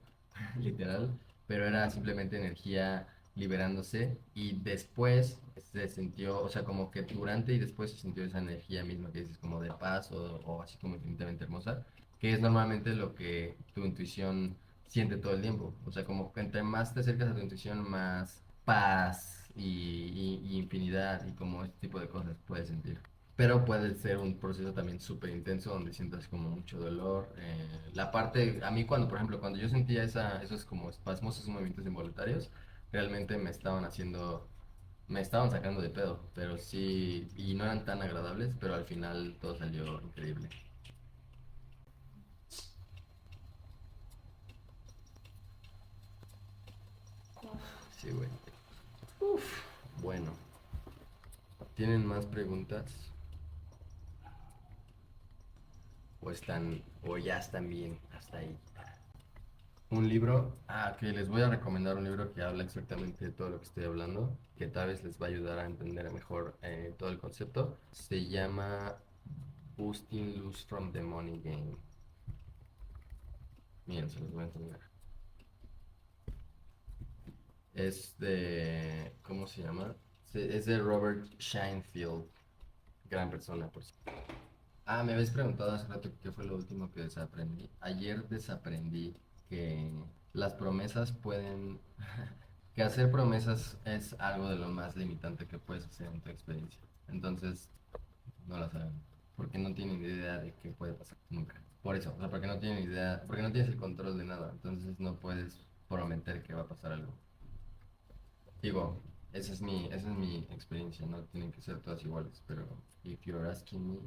literal, pero era simplemente energía liberándose y después se sintió, o sea, como que durante y después se sintió esa energía misma que dices, como de paz o así como infinitamente hermosa, que es normalmente lo que tu intuición siente todo el tiempo. O sea, como que entre más te acercas a tu intuición, más paz y infinidad y como este tipo de cosas puedes sentir. Pero puede ser un proceso también súper intenso donde sientas como mucho dolor. La parte, a mí cuando, por ejemplo, cuando yo sentía esos como espasmos, esos movimientos involuntarios, realmente me estaban sacando de pedo, pero sí, y no eran tan agradables, pero al final todo salió increíble. Sí, güey. Bueno, ¿tienen más preguntas? O ya están bien hasta ahí? Un libro, que les voy a recomendar un libro que habla exactamente de todo lo que estoy hablando, que tal vez les va a ayudar a entender mejor todo el concepto. Se llama Busting Loose from the Money Game. Miren, se los voy a enseñar. Es de, ¿cómo se llama? Es de Robert Scheinfeld, gran persona, por cierto. Me habéis preguntado hace rato qué fue lo último que desaprendí. Ayer desaprendí que las promesas pueden, que hacer promesas es algo de lo más limitante que puedes hacer en tu experiencia. Entonces, no las hagan, porque no tienen idea de qué puede pasar nunca. Por eso, o sea, porque no tienen idea, porque no tienes el control de nada, entonces no puedes prometer que va a pasar algo. Digo, esa es mi experiencia, no tienen que ser todas iguales, pero if you're asking me,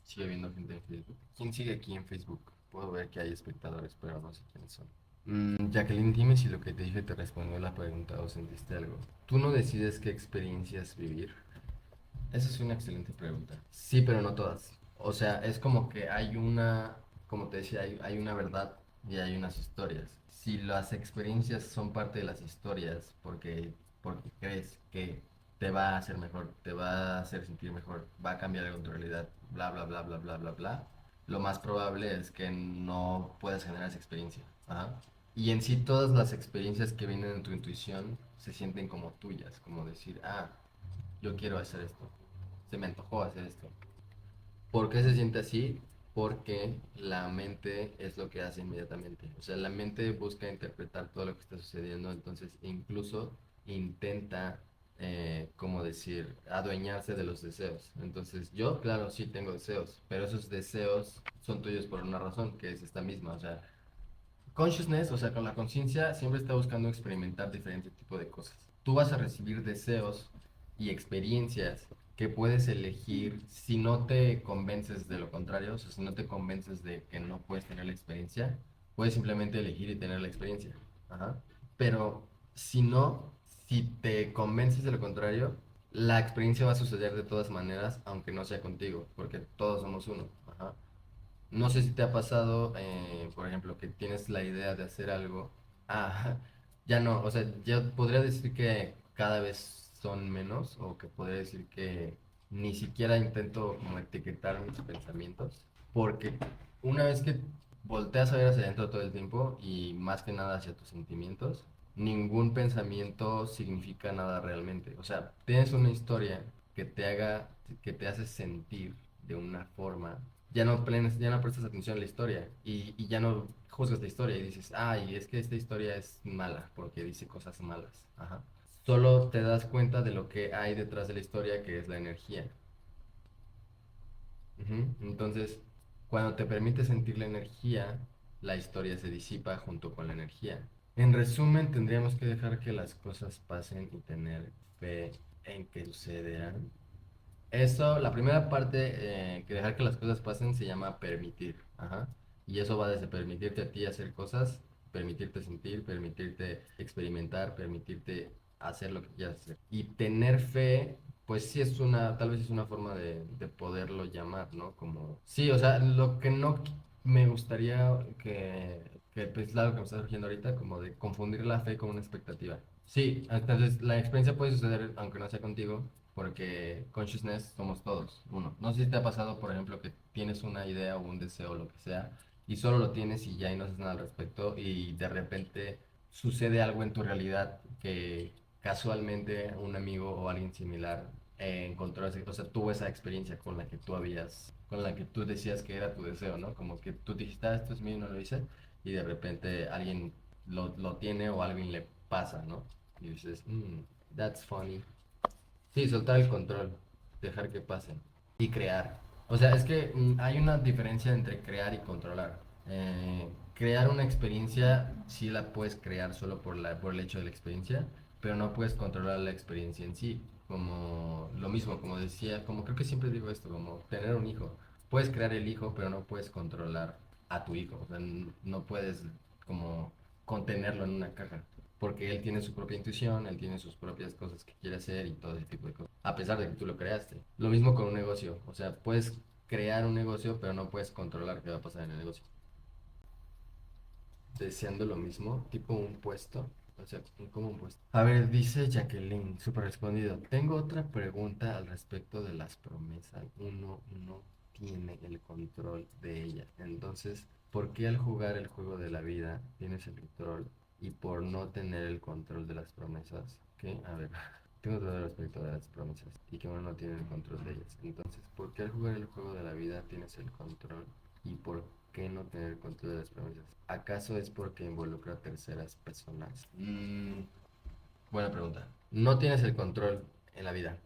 sigue habiendo gente en Facebook. ¿Quién sigue aquí en Facebook? Puedo ver que hay espectadores, pero no sé quiénes son. Jacqueline, dime si lo que te dije te respondió la pregunta o sentiste algo. ¿Tú no decides qué experiencias vivir? Esa es una excelente pregunta. Sí, pero no todas. O sea, es como que como te decía, hay una verdad y hay unas historias. Si las experiencias son parte de las historias porque crees que te va a hacer mejor, te va a hacer sentir mejor, va a cambiar algo en tu realidad, bla, bla, bla, bla, bla, bla, bla, lo más probable es que no puedas generar esa experiencia. Ajá. Y en sí todas las experiencias que vienen en tu intuición se sienten como tuyas, como decir, yo quiero hacer esto, se me antojó hacer esto. ¿Por qué se siente así? Porque la mente es lo que hace inmediatamente. O sea, la mente busca interpretar todo lo que está sucediendo, entonces incluso intenta, como decir, adueñarse de los deseos. Entonces, yo, claro, sí tengo deseos, pero esos deseos son tuyos por una razón, que es esta misma. O sea, consciousness, o sea, con la conciencia, siempre está buscando experimentar diferentes tipos de cosas. Tú vas a recibir deseos y experiencias que puedes elegir si no te convences de lo contrario, o sea, si no te convences de que no puedes tener la experiencia, puedes simplemente elegir y tener la experiencia. Ajá. Pero si no, si te convences de lo contrario, la experiencia va a suceder de todas maneras, aunque no sea contigo, porque todos somos uno. Ajá. No sé si te ha pasado, por ejemplo, que tienes la idea de hacer algo. Ah, ya no, o sea, yo podría decir que cada vez son menos, o que podría decir que ni siquiera intento como etiquetar mis pensamientos, porque una vez que volteas a ver hacia adentro todo el tiempo y más que nada hacia tus sentimientos, ningún pensamiento significa nada realmente. O sea, tienes una historia que te haga, que te hace sentir de una forma, ya no prestas atención a la historia y ya no juzgas la historia y dices, ay, es que esta historia es mala porque dice cosas malas. Ajá. Solo te das cuenta de lo que hay detrás de la historia, que es la energía. Ujú. Entonces, cuando te permite sentir la energía, la historia se disipa junto con la energía. En resumen, tendríamos que dejar que las cosas pasen y tener fe en que sucederán. Eso, la primera parte, que dejar que las cosas pasen se llama permitir. Ajá. Y eso va desde permitirte a ti hacer cosas, permitirte sentir, permitirte experimentar, permitirte hacer lo que quieras hacer. Y tener fe, pues sí es una, tal vez es una forma de poderlo llamar, ¿no? Como, sí, o sea, lo que no me gustaría que pues es algo que me está surgiendo ahorita, como de confundir la fe con una expectativa. Sí, entonces la experiencia puede suceder aunque no sea contigo, porque consciousness somos todos, uno. No sé si te ha pasado, por ejemplo, que tienes una idea o un deseo o lo que sea, y solo lo tienes y ya y no haces nada al respecto, y de repente sucede algo en tu realidad que casualmente un amigo o alguien similar encontró, o sea, tuvo esa experiencia con la que tú habías, con la que tú decías que era tu deseo, ¿no? Como que tú dijiste, esto es mío y no lo hice, y de repente alguien lo tiene o a alguien le pasa, ¿no? Y dices, that's funny. Sí, soltar el control, dejar que pasen y crear. O sea, es que hay una diferencia entre crear y controlar. Crear una experiencia sí la puedes crear solo por el hecho de la experiencia, pero no puedes controlar la experiencia en sí. Como lo mismo, como decía, como creo que siempre digo esto, como tener un hijo. Puedes crear el hijo, pero no puedes controlar a tu hijo. O sea, no puedes como contenerlo en una caja porque él tiene su propia intuición, él tiene sus propias cosas que quiere hacer y todo ese tipo de cosas, a pesar de que tú lo creaste. Lo mismo con un negocio, o sea, puedes crear un negocio, pero no puedes controlar qué va a pasar en el negocio. Deseando lo mismo, tipo un puesto, o sea, como un puesto. A ver, dice Jacqueline, súper respondido. Tengo otra pregunta al respecto de las promesas. Uno no tiene el control de ellas. Entonces, ¿por qué al jugar el juego de la vida tienes el control y por no tener el control de las promesas? ¿Qué? A ver, tengo duda respecto de las promesas y que uno no tiene el control de ellas. Entonces, ¿por qué al jugar el juego de la vida tienes el control y por qué no tener el control de las promesas? ¿Acaso es porque involucra a terceras personas? Buena pregunta. No tienes el control en la vida,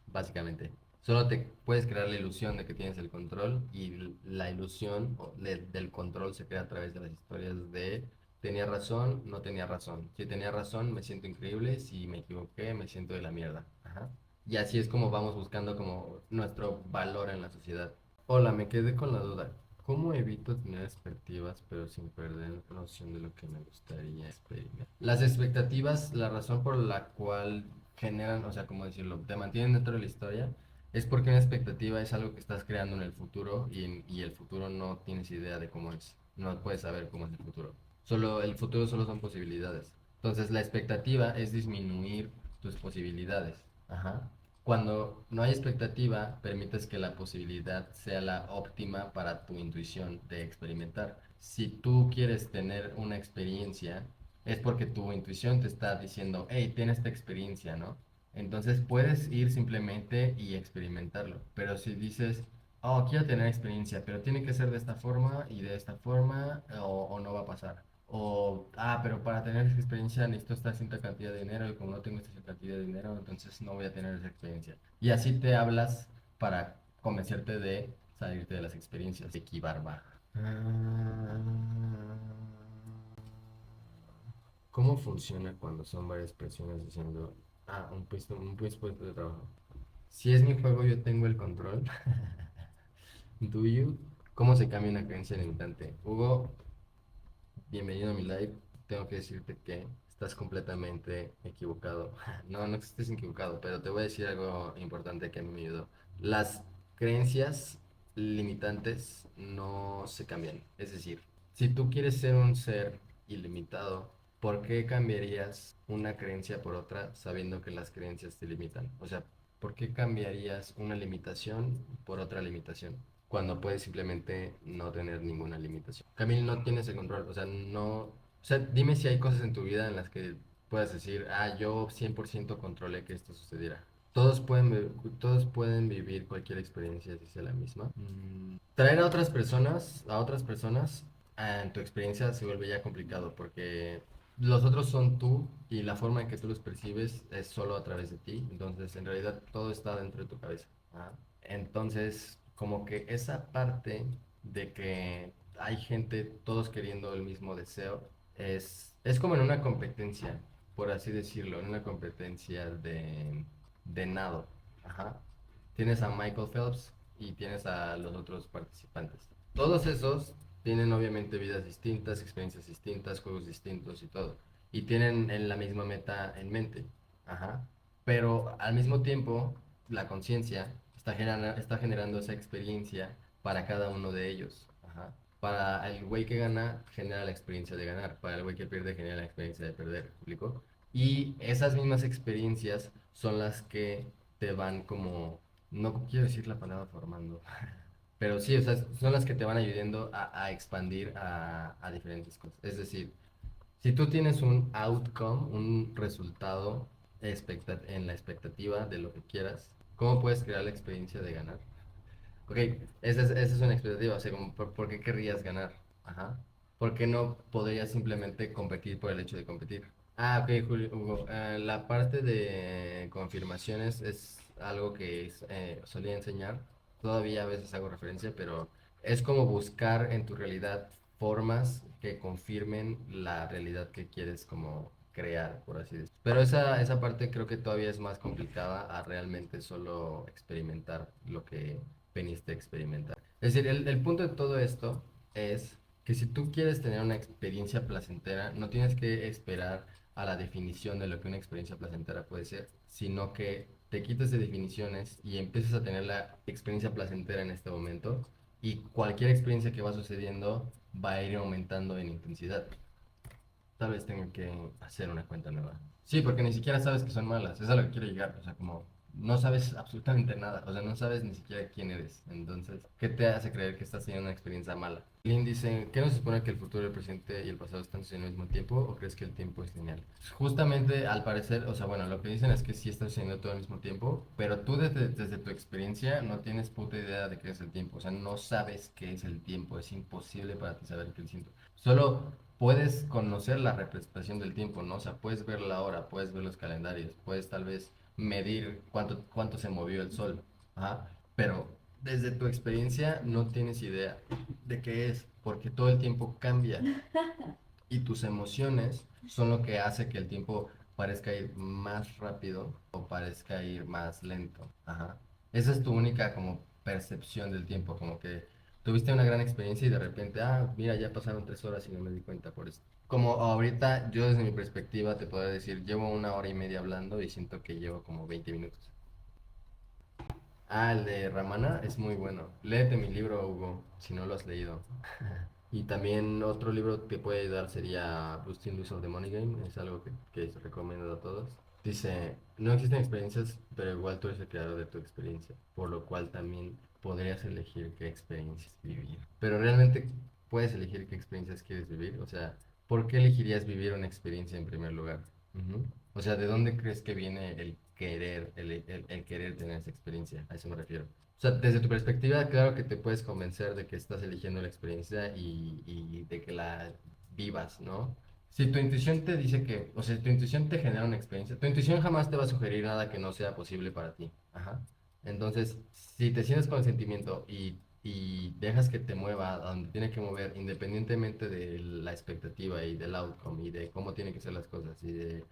básicamente. Solo te puedes crear la ilusión de que tienes el control y la ilusión del control se crea a través de las historias de tenía razón, no tenía razón. Si tenía razón, me siento increíble. Si me equivoqué, me siento de la mierda. Ajá. Y así es como vamos buscando como nuestro valor en la sociedad. Hola, me quedé con la duda. ¿Cómo evito tener expectativas pero sin perder noción de lo que me gustaría experimentar? Las expectativas, la razón por la cual generan, o sea, ¿cómo decirlo? Te mantienen dentro de la historia, es porque una expectativa es algo que estás creando en el futuro y el futuro no tienes idea de cómo es. No puedes saber cómo es el futuro. Solo, el futuro solo son posibilidades. Entonces, la expectativa es disminuir tus posibilidades. Ajá. Cuando no hay expectativa, permites que la posibilidad sea la óptima para tu intuición de experimentar. Si tú quieres tener una experiencia, es porque tu intuición te está diciendo, hey, tienes esta experiencia, ¿no? Entonces puedes ir simplemente y experimentarlo. Pero si dices, oh, quiero tener experiencia, pero tiene que ser de esta forma y de esta forma, o no va a pasar. O, pero para tener esa experiencia necesito esta cierta cantidad de dinero y como no tengo esta cierta cantidad de dinero, entonces no voy a tener esa experiencia. Y así te hablas para convencerte de salirte de las experiencias. De Kibarba. ¿Cómo funciona cuando son varias personas diciendo, puesto de trabajo? Si es mi juego, yo tengo el control. Do you? ¿Cómo se cambia una creencia limitante? Hugo, bienvenido a mi live. Tengo que decirte que estás completamente equivocado. No, no que estés equivocado, pero te voy a decir algo importante que a mí me ayudó. Las creencias limitantes no se cambian. Es decir, si tú quieres ser un ser ilimitado, ¿por qué cambiarías una creencia por otra sabiendo que las creencias te limitan? O sea, ¿por qué cambiarías una limitación por otra limitación? cuando puedes simplemente no tener ninguna limitación. Camil, no tienes el control, o sea, no, o sea, dime si hay cosas en tu vida en las que puedas decir, yo 100% controlé que esto sucediera. Todos pueden vivir cualquier experiencia si sea la misma. Traer a otras personas, en tu experiencia se vuelve ya complicado porque los otros son tú y la forma en que tú los percibes es solo a través de ti. Entonces, en realidad, todo está dentro de tu cabeza. Ajá. Entonces, como que esa parte de que hay gente todos queriendo el mismo deseo, es como en una competencia, por así decirlo, en una competencia de nado. Ajá. Tienes a Michael Phelps y tienes a los otros participantes. Todos esos tienen obviamente vidas distintas, experiencias distintas, juegos distintos y todo. Y tienen en la misma meta en mente. Ajá. Pero al mismo tiempo, la conciencia está generando esa experiencia para cada uno de ellos. Ajá. Para el güey que gana, genera la experiencia de ganar. Para el güey que pierde, genera la experiencia de perder. ¿Me explico? Y esas mismas experiencias son las que te van como, no quiero decir la palabra formando, pero sí, o sea, son las que te van ayudando a expandir a diferentes cosas. Es decir, si tú tienes un outcome, un resultado en la expectativa de lo que quieras, ¿cómo puedes crear la experiencia de ganar? Ok, esa es una expectativa, o sea, como, ¿por qué querrías ganar? Ajá. ¿Por qué no podrías simplemente competir por el hecho de competir? Ok, Julio, Hugo, la parte de confirmaciones es algo que solía enseñar, todavía a veces hago referencia, pero es como buscar en tu realidad formas que confirmen la realidad que quieres como crear, por así decirlo. Pero esa parte creo que todavía es más complicada a realmente solo experimentar lo que veniste a experimentar. Es decir, el punto de todo esto es que si tú quieres tener una experiencia placentera, no tienes que esperar a la definición de lo que una experiencia placentera puede ser, sino que te quites de definiciones y empiezas a tener la experiencia placentera en este momento y cualquier experiencia que va sucediendo va a ir aumentando en intensidad. Tal vez tenga que hacer una cuenta nueva. Sí, porque ni siquiera sabes que son malas. Es a lo que quiero llegar. O sea, como no sabes absolutamente nada. O sea, no sabes ni siquiera quién eres. Entonces, ¿qué te hace creer que estás teniendo una experiencia mala? Lynn dice, ¿qué nos supone que el futuro, el presente y el pasado están sucediendo al mismo tiempo? ¿O crees que el tiempo es lineal? Justamente, al parecer, o sea, bueno, lo que dicen es que sí está sucediendo todo al mismo tiempo, pero tú desde tu experiencia no tienes puta idea de qué es el tiempo. O sea, no sabes qué es el tiempo. Es imposible para ti saber qué es el tiempo. Solo puedes conocer la representación del tiempo, ¿no? O sea, puedes ver la hora, puedes ver los calendarios, puedes tal vez medir cuánto se movió el sol, ajá, pero desde tu experiencia no tienes idea de qué es, porque todo el tiempo cambia y tus emociones son lo que hace que el tiempo parezca ir más rápido o parezca ir más lento, ajá. Esa es tu única como percepción del tiempo, como que tuviste una gran experiencia y de repente, mira, ya pasaron 3 horas y no me di cuenta por esto. Como ahorita, yo desde mi perspectiva te puedo decir, llevo 1 hora y media hablando y siento que llevo como 20 minutos. El de Ramana es muy bueno. Léete mi libro, Hugo, si no lo has leído. Y también otro libro que puede ayudar sería Busting Lose of the Money Game. Es algo que recomiendo a todos. Dice, no existen experiencias, pero igual tú eres el creador de tu experiencia. Por lo cual también podrías elegir qué experiencias vivir. Pero realmente puedes elegir qué experiencias quieres vivir. O sea, ¿por qué elegirías vivir una experiencia en primer lugar? Ujú. O sea, ¿de dónde crees que viene el querer, el querer tener esa experiencia? A eso me refiero. O sea, desde tu perspectiva, claro que te puedes convencer de que estás eligiendo la experiencia y de que la vivas, ¿no? Si tu intuición te dice que, o sea, si tu intuición te genera una experiencia, tu intuición jamás te va a sugerir nada que no sea posible para ti. Ajá. Entonces, si te sientes con el sentimiento y dejas que te mueva a donde tiene que mover, independientemente de la expectativa y del outcome y de cómo tienen que ser las cosas y de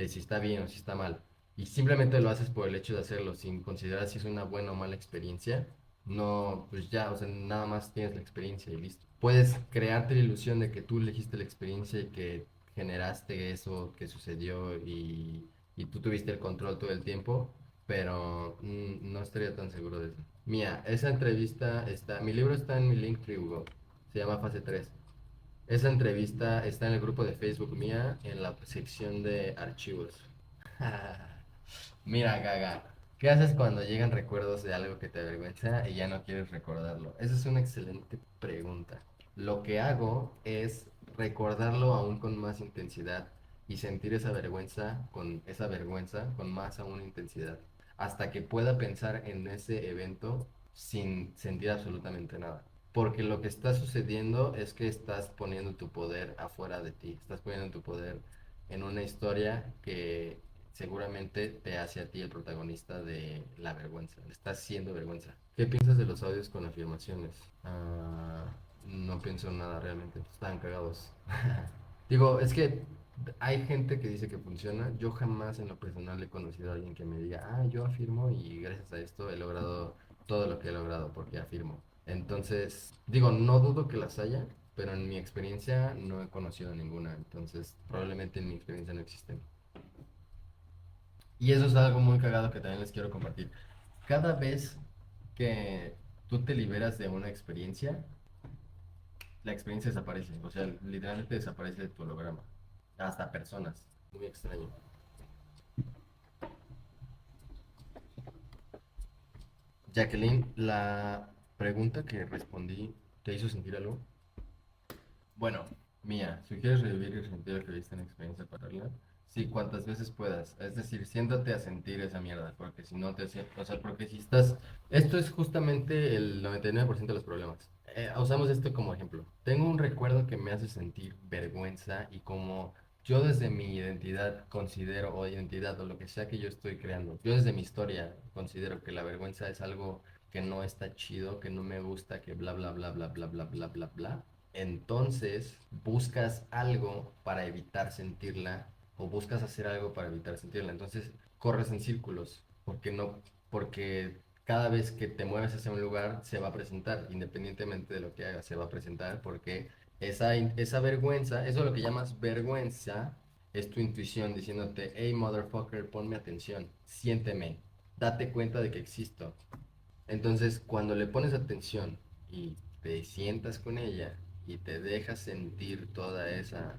si está bien o si está mal, y simplemente lo haces por el hecho de hacerlo sin considerar si es una buena o mala experiencia, no, pues ya, o sea, nada más tienes la experiencia y listo. Puedes crearte la ilusión de que tú elegiste la experiencia y que generaste eso que sucedió y tú tuviste el control todo el tiempo, pero no estaría tan seguro de eso. Mía, esa entrevista está, mi libro está en mi Linktree, Hugo, se llama Fase 3. Esa entrevista está en el grupo de Facebook mía, en la sección de archivos. Mira, Gaga, ¿Qué haces cuando llegan recuerdos de algo que te avergüenza y ya no quieres recordarlo? Esa es una excelente pregunta. Lo que hago es recordarlo aún con más intensidad y sentir esa vergüenza con más aún intensidad, hasta que pueda pensar en ese evento sin sentir absolutamente nada. Porque lo que está sucediendo es que estás poniendo tu poder afuera de ti, estás poniendo tu poder en una historia que seguramente te hace a ti el protagonista de la vergüenza. Estás siendo vergüenza. ¿Qué piensas de los audios con afirmaciones? Ah, no pienso en nada realmente. Están cagados. Digo, es que hay gente que dice que funciona. Yo jamás en lo personal he conocido a alguien que me diga, ah, yo afirmo y gracias a esto he logrado todo lo que he logrado porque afirmo. Entonces, digo, no dudo que las haya, pero en mi experiencia no he conocido ninguna. Entonces, probablemente en mi experiencia no existen. Y eso es algo muy cagado que también les quiero compartir. Cada vez que tú te liberas de una experiencia, la experiencia desaparece. O sea, literalmente desaparece de tu holograma. Hasta personas. Muy extraño. Jacqueline, la pregunta que respondí, ¿te hizo sentir algo? Bueno, Mía, si quieres revivir el sentido que viste en experiencia paralela, sí, cuantas veces puedas. Es decir, siéntate a sentir esa mierda, porque si no te sientes, o sea, porque si estás, esto es justamente el 99% de los problemas. Usamos esto como ejemplo. Tengo un recuerdo que me hace sentir vergüenza y como yo desde mi identidad considero, o identidad, o lo que sea que yo estoy creando, yo desde mi historia considero que la vergüenza es algo que no está chido, que no me gusta, que bla, bla, bla, bla, bla, bla, bla, bla, bla. Entonces buscas algo para evitar sentirla o buscas hacer algo para evitar sentirla. Entonces corres en círculos porque no, porque cada vez que te mueves hacia un lugar se va a presentar, independientemente de lo que hagas, se va a presentar porque esa vergüenza, eso es lo que llamas vergüenza, es tu intuición diciéndote, hey motherfucker, ponme atención, siénteme, date cuenta de que existo. Entonces, cuando le pones atención y te sientas con ella y te dejas sentir toda esa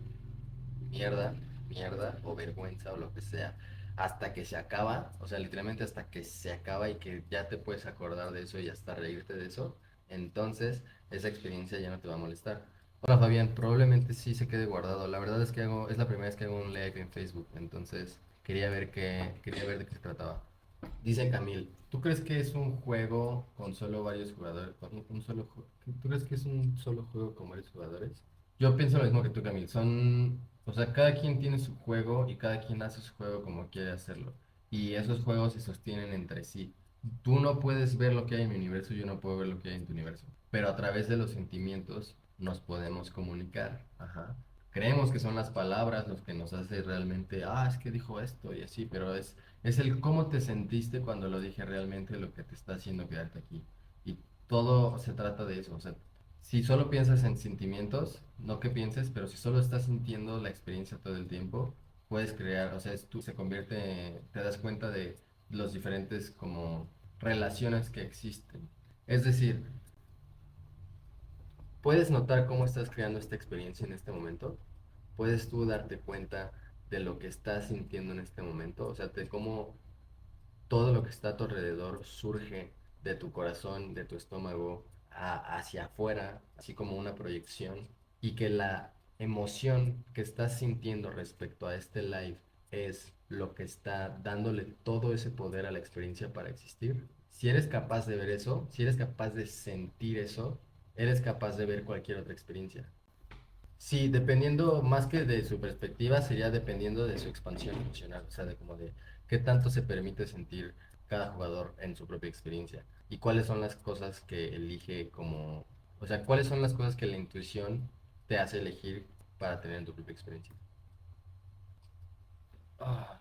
mierda, mierda o vergüenza o lo que sea, hasta que se acaba, o sea, literalmente hasta que se acaba y que ya te puedes acordar de eso y hasta reírte de eso, entonces esa experiencia ya no te va a molestar. Hola Fabián, probablemente sí se quede guardado. La verdad es que es la primera vez que hago un live en Facebook, entonces quería ver de qué se trataba. Dice Camil, ¿tú crees que es un juego con solo varios jugadores? ¿Tú crees que es un solo juego con varios jugadores? Yo pienso lo mismo que tú, Camil. O sea, cada quien tiene su juego y cada quien hace su juego como quiere hacerlo. Y esos juegos se sostienen entre sí. Tú no puedes ver lo que hay en mi universo, yo no puedo ver lo que hay en tu universo. Pero a través de los sentimientos nos podemos comunicar. Ajá. Creemos que son las palabras los que nos hace realmente, ah, es que dijo esto y así, pero es el cómo te sentiste cuando lo dije realmente lo que te está haciendo quedarte aquí. Y todo se trata de eso. O sea, si solo piensas en sentimientos, no que pienses, pero si solo estás sintiendo la experiencia todo el tiempo, puedes crear, o sea, tú se convierte, te das cuenta de los diferentes como relaciones que existen. Es decir, puedes notar cómo estás creando esta experiencia en este momento. Puedes tú darte cuenta de lo que estás sintiendo en este momento, o sea, de cómo todo lo que está a tu alrededor surge de tu corazón, de tu estómago, hacia afuera, así como una proyección, y que la emoción que estás sintiendo respecto a este live es lo que está dándole todo ese poder a la experiencia para existir. Si eres capaz de ver eso, si eres capaz de sentir eso, eres capaz de ver cualquier otra experiencia. Sí, dependiendo, más que de su perspectiva, sería dependiendo de su expansión emocional, o sea, de como de qué tanto se permite sentir cada jugador en su propia experiencia y cuáles son las cosas que elige como, o sea, cuáles son las cosas que la intuición te hace elegir para tener en tu propia experiencia. Ah.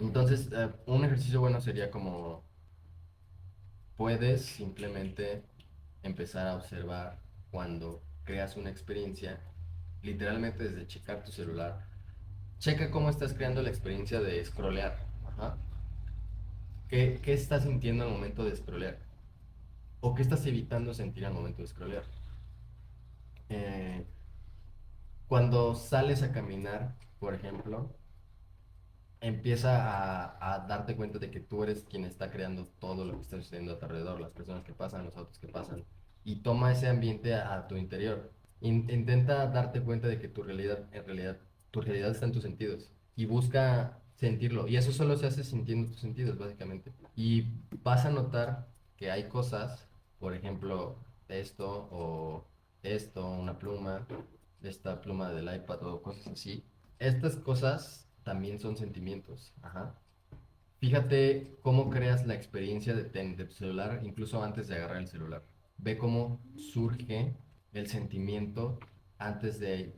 Entonces, un ejercicio bueno sería como puedes simplemente empezar a observar cuando creas una experiencia, literalmente desde checar tu celular. Checa cómo estás creando la experiencia de scrollear. Ajá. ¿Qué estás sintiendo al momento de scrollear? ¿O qué estás evitando sentir al momento de scrollear? Eh, Cuando sales a caminar, por ejemplo, empieza a darte cuenta de que tú eres quien está creando todo lo que está sucediendo a tu alrededor, las personas que pasan, los autos que pasan, y toma ese ambiente a tu interior. Intenta darte cuenta de que tu realidad, en realidad, tu realidad está en tus sentidos y busca sentirlo. Y eso solo se hace sintiendo tus sentidos, básicamente. Y vas a notar que hay cosas, por ejemplo, esto o esto, una pluma, esta pluma del iPad o cosas así. Estas cosas también son sentimientos. Ajá. Fíjate cómo creas la experiencia de tu celular incluso antes de agarrar el celular. Ve cómo surge el sentimiento antes de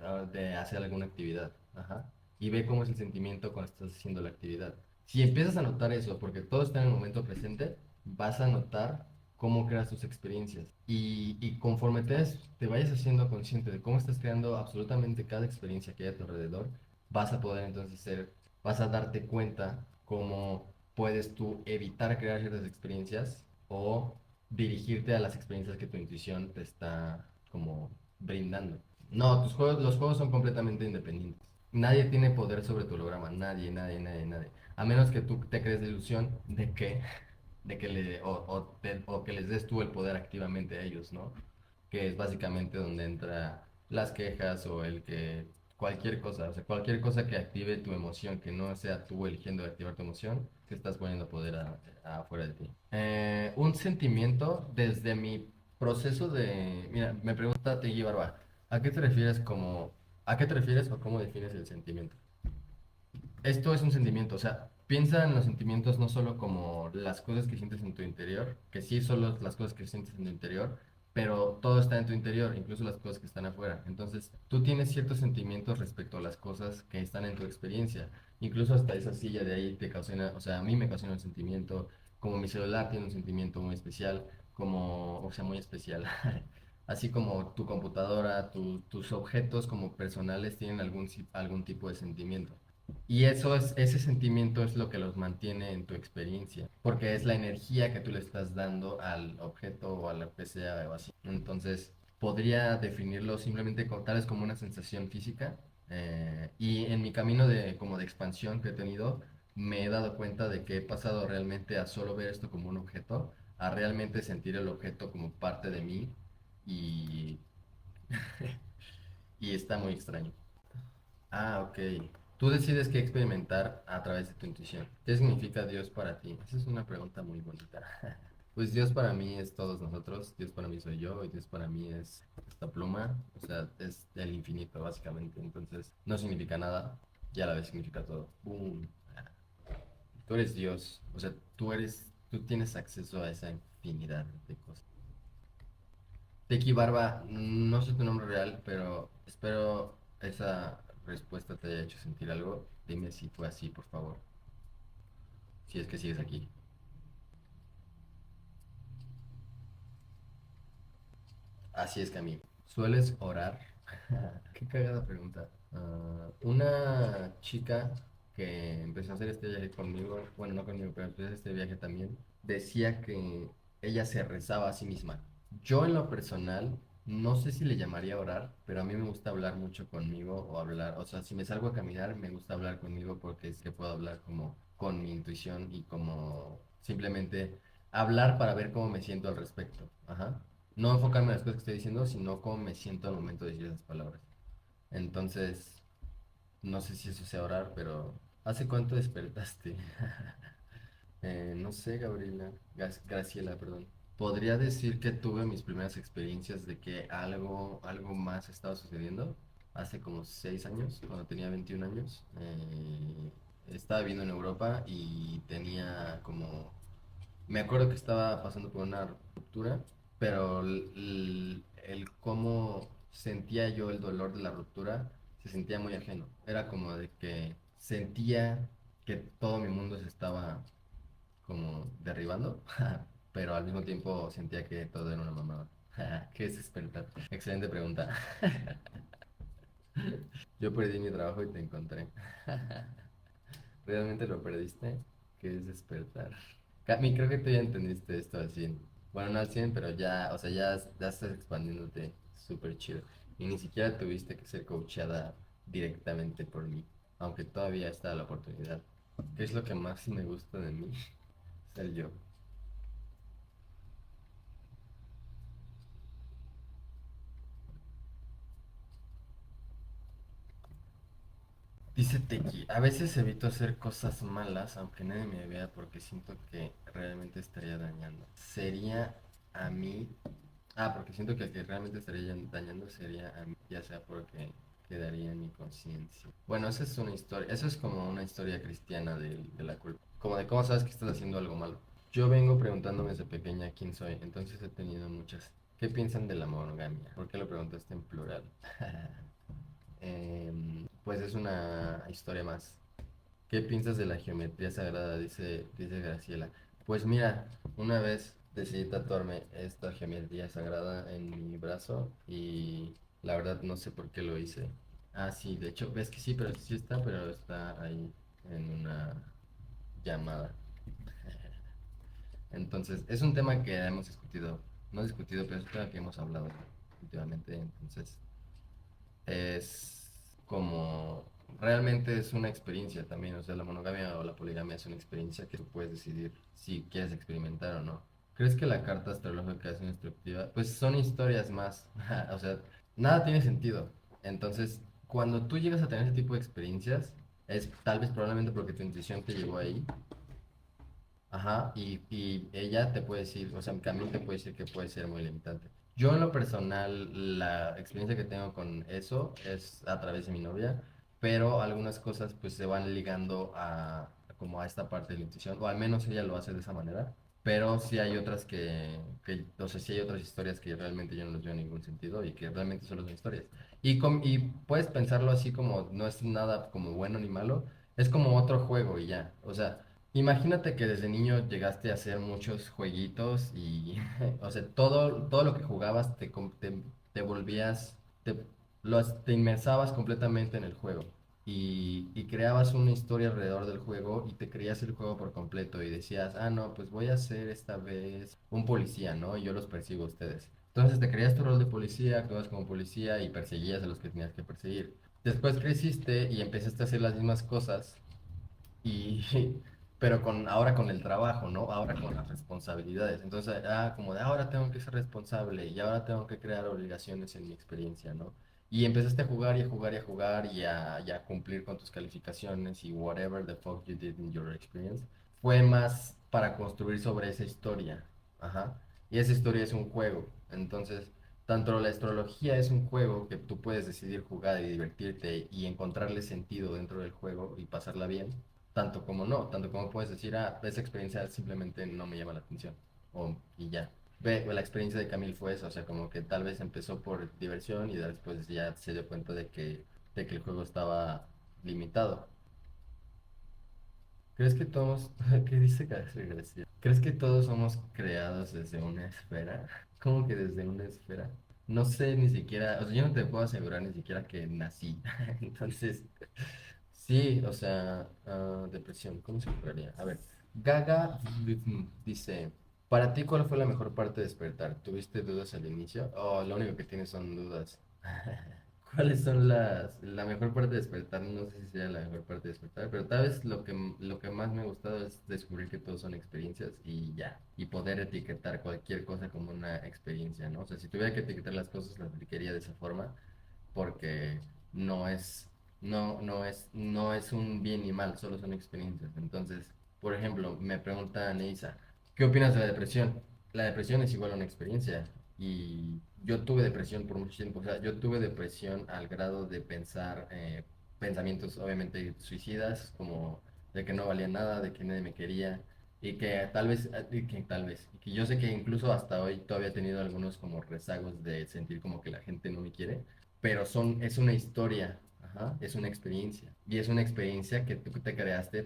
hacer alguna actividad. Ajá. Y ve cómo es el sentimiento cuando estás haciendo la actividad. Si empiezas a notar eso, porque todo está en el momento presente, vas a notar cómo creas tus experiencias. Y conforme te vayas haciendo consciente de cómo estás creando absolutamente cada experiencia que hay a tu alrededor, vas a poder entonces vas a darte cuenta cómo puedes tú evitar crear ciertas experiencias o dirigirte a las experiencias que tu intuición te está como brindando. No, los juegos son completamente independientes. Nadie tiene poder sobre tu holograma, nadie, nadie, nadie, nadie. A menos que tú te crees la ilusión de que o que les des tú el poder activamente a ellos, ¿no? Que es básicamente donde entra las quejas o el que cualquier cosa, o sea, cualquier cosa que active tu emoción, que no sea tú eligiendo activar tu emoción, que estás poniendo poder afuera de ti. Un sentimiento desde mi proceso de, mira, me pregunta Tegui Barba, ¿a qué te refieres a qué te refieres o cómo defines el sentimiento? Esto es un sentimiento, o sea, piensa en los sentimientos no solo como las cosas que sientes en tu interior, que sí son las cosas que sientes en tu interior, pero todo está en tu interior, incluso las cosas que están afuera. Entonces, tú tienes ciertos sentimientos respecto a las cosas que están en tu experiencia. Incluso hasta esa silla de ahí te ocasiona, o sea, a mí me ocasiona un sentimiento, como mi celular tiene un sentimiento muy especial, como, o sea, muy especial. Así como tu computadora, tus objetos como personales tienen algún tipo de sentimiento. Y ese sentimiento es lo que los mantiene en tu experiencia, porque es la energía que tú le estás dando al objeto o a lo que sea o así. Entonces, podría definirlo simplemente como, tal vez como una sensación física. Y en mi camino como de expansión que he tenido, me he dado cuenta de que he pasado realmente a solo ver esto como un objeto, a realmente sentir el objeto como parte de mí y, y está muy extraño. Ah, ok. Tú decides qué experimentar a través de tu intuición. ¿Qué significa Dios para ti? Esa es una pregunta muy bonita. Pues Dios para mí es todos nosotros, Dios para mí soy yo y Dios para mí es esta pluma, o sea, es el infinito básicamente. Entonces, no significa nada y a la vez significa todo. ¡Boom! Tú eres Dios, o sea, tú tienes acceso a esa infinidad de cosas. Teki Barba, no sé tu nombre real, pero espero esa respuesta te haya hecho sentir algo. Dime si fue así, por favor. Si es que sigues aquí. Así es, Cami. ¿Sueles orar? Qué cagada pregunta. Una chica que empezó a hacer este viaje conmigo, bueno, no conmigo, pero empezó a hacer este viaje también, decía que ella se rezaba a sí misma. Yo en lo personal, no sé si le llamaría orar, pero a mí me gusta hablar mucho conmigo o hablar, o sea, si me salgo a caminar, me gusta hablar conmigo porque es que puedo hablar como con mi intuición y como simplemente hablar para ver cómo me siento al respecto. Ajá. No enfocarme en las cosas que estoy diciendo, sino cómo me siento al momento de decir esas palabras. Entonces, no sé si eso sea orar, pero ¿hace cuánto despertaste? No sé, Gabriela, Graciela, perdón. Podría decir que tuve mis primeras experiencias de que algo más estaba sucediendo hace como 6 años, cuando tenía 21 años. Estaba viviendo en Europa y tenía como me acuerdo que estaba pasando por una ruptura, pero el cómo sentía yo el dolor de la ruptura se sentía muy ajeno. Era como de que sentía que todo mi mundo se estaba como derribando, pero al mismo tiempo sentía que todo era una mamada. ¿Qué es despertar? Excelente pregunta. Yo perdí mi trabajo y te encontré. ¿Realmente lo perdiste? ¿Qué es despertar? Cami, creo que tú ya entendiste esto al 100. Bueno, no al 100, pero ya, o sea, ya estás expandiéndote súper chido. Y ni siquiera tuviste que ser coachada directamente por mí, aunque todavía está la oportunidad. ¿Qué es lo que más me gusta de mí? Ser yo. Dice Teki, a veces evito hacer cosas malas aunque nadie me vea porque siento que realmente estaría dañando. Sería a mí. Ah, porque siento que el que realmente estaría dañando sería a mí, ya sea porque quedaría en mi conciencia. Bueno, esa es una historia, eso es como una historia cristiana de la culpa. Como de cómo sabes que estás haciendo algo malo. Yo vengo preguntándome desde pequeña quién soy, entonces he tenido muchas. ¿Qué piensan de la monogamia? ¿Por qué lo preguntaste en plural? Pues es una historia más. ¿Qué piensas de la geometría sagrada? Dice Graciela. Pues mira, una vez decidí tatuarme esta geometría sagrada en mi brazo y la verdad no sé por qué lo hice. Ah, sí, de hecho, ves que sí, pero está ahí en una llamada. Entonces, es un tema que hemos discutido, no discutido, pero es un tema que hemos hablado últimamente. Entonces, es como realmente es una experiencia también, o sea, la monogamia o la poligamia es una experiencia que tú puedes decidir si quieres experimentar o no. ¿Crees que la carta astrológica es instructiva? Pues son historias más, o sea, nada tiene sentido. Entonces, cuando tú llegas a tener ese tipo de experiencias, es tal vez probablemente porque tu intuición te llevó ahí. Ajá, y ella te puede decir, o sea, también te puede decir que puede ser muy limitante. Yo en lo personal, la experiencia que tengo con eso es a través de mi novia, pero algunas cosas pues se van ligando a como a esta parte de la intuición, o al menos ella lo hace de esa manera, pero sí hay otras o sea, sí hay otras historias que realmente yo no les veo ningún sentido y que realmente solo son historias. Y puedes pensarlo así como no es nada como bueno ni malo, es como otro juego y ya, o sea... Imagínate que desde niño llegaste a hacer muchos jueguitos y, o sea, todo lo que jugabas te volvías, te inmersabas completamente en el juego y creabas una historia alrededor del juego y te creías el juego por completo y decías, ah, no, pues voy a ser esta vez un policía, ¿no? Y yo los persigo a ustedes. Entonces te creías tu rol de policía, actuabas como policía y perseguías a los que tenías que perseguir. Después creciste y empezaste a hacer las mismas cosas y, pero ahora con el trabajo, ¿no? Ahora con las responsabilidades. Entonces, como de ahora tengo que ser responsable y ahora tengo que crear obligaciones en mi experiencia, ¿no? Y empezaste a jugar y a jugar y a jugar y a cumplir con tus calificaciones y whatever the fuck you did in your experience. Fue más para construir sobre esa historia. Ajá. Y esa historia es un juego. Entonces, tanto la astrología es un juego que tú puedes decidir jugar y divertirte y encontrarle sentido dentro del juego y pasarla bien, tanto como no, tanto como puedes decir, esa experiencia simplemente no me llama la atención, y ya. Ve, la experiencia de Camille fue eso, o sea, como que tal vez empezó por diversión y después ya se dio cuenta de que el juego estaba limitado. ¿Crees que todos, qué dice García? ¿Crees que todos somos creados desde una esfera? ¿Cómo que desde una esfera? No sé ni siquiera, o sea, yo no te puedo asegurar ni siquiera que nací. Entonces, sí, o sea, depresión, ¿cómo se curaría? A ver, Gaga dice, para ti, ¿cuál fue la mejor parte de despertar? ¿Tuviste dudas al inicio? Oh, lo único que tienes son dudas. ¿Cuáles son la mejor parte de despertar? No sé si sea la mejor parte de despertar, pero tal vez lo que más me ha gustado es descubrir que todos son experiencias y ya, y poder etiquetar cualquier cosa como una experiencia, ¿no? O sea, si tuviera que etiquetar las cosas, las etiquetaría de esa forma, porque no es, no es un bien ni mal, solo son experiencias. Entonces, por ejemplo, me pregunta Neisa, ¿qué opinas de la depresión? La depresión es igual a una experiencia y yo tuve depresión por mucho tiempo, o sea, yo tuve depresión al grado de pensar pensamientos obviamente suicidas, como de que no valía nada, de que nadie me quería. Y que yo sé que incluso hasta hoy todavía he tenido algunos como rezagos de sentir como que la gente no me quiere, pero es una historia, ajá, es una experiencia. Y es una experiencia que tú te creaste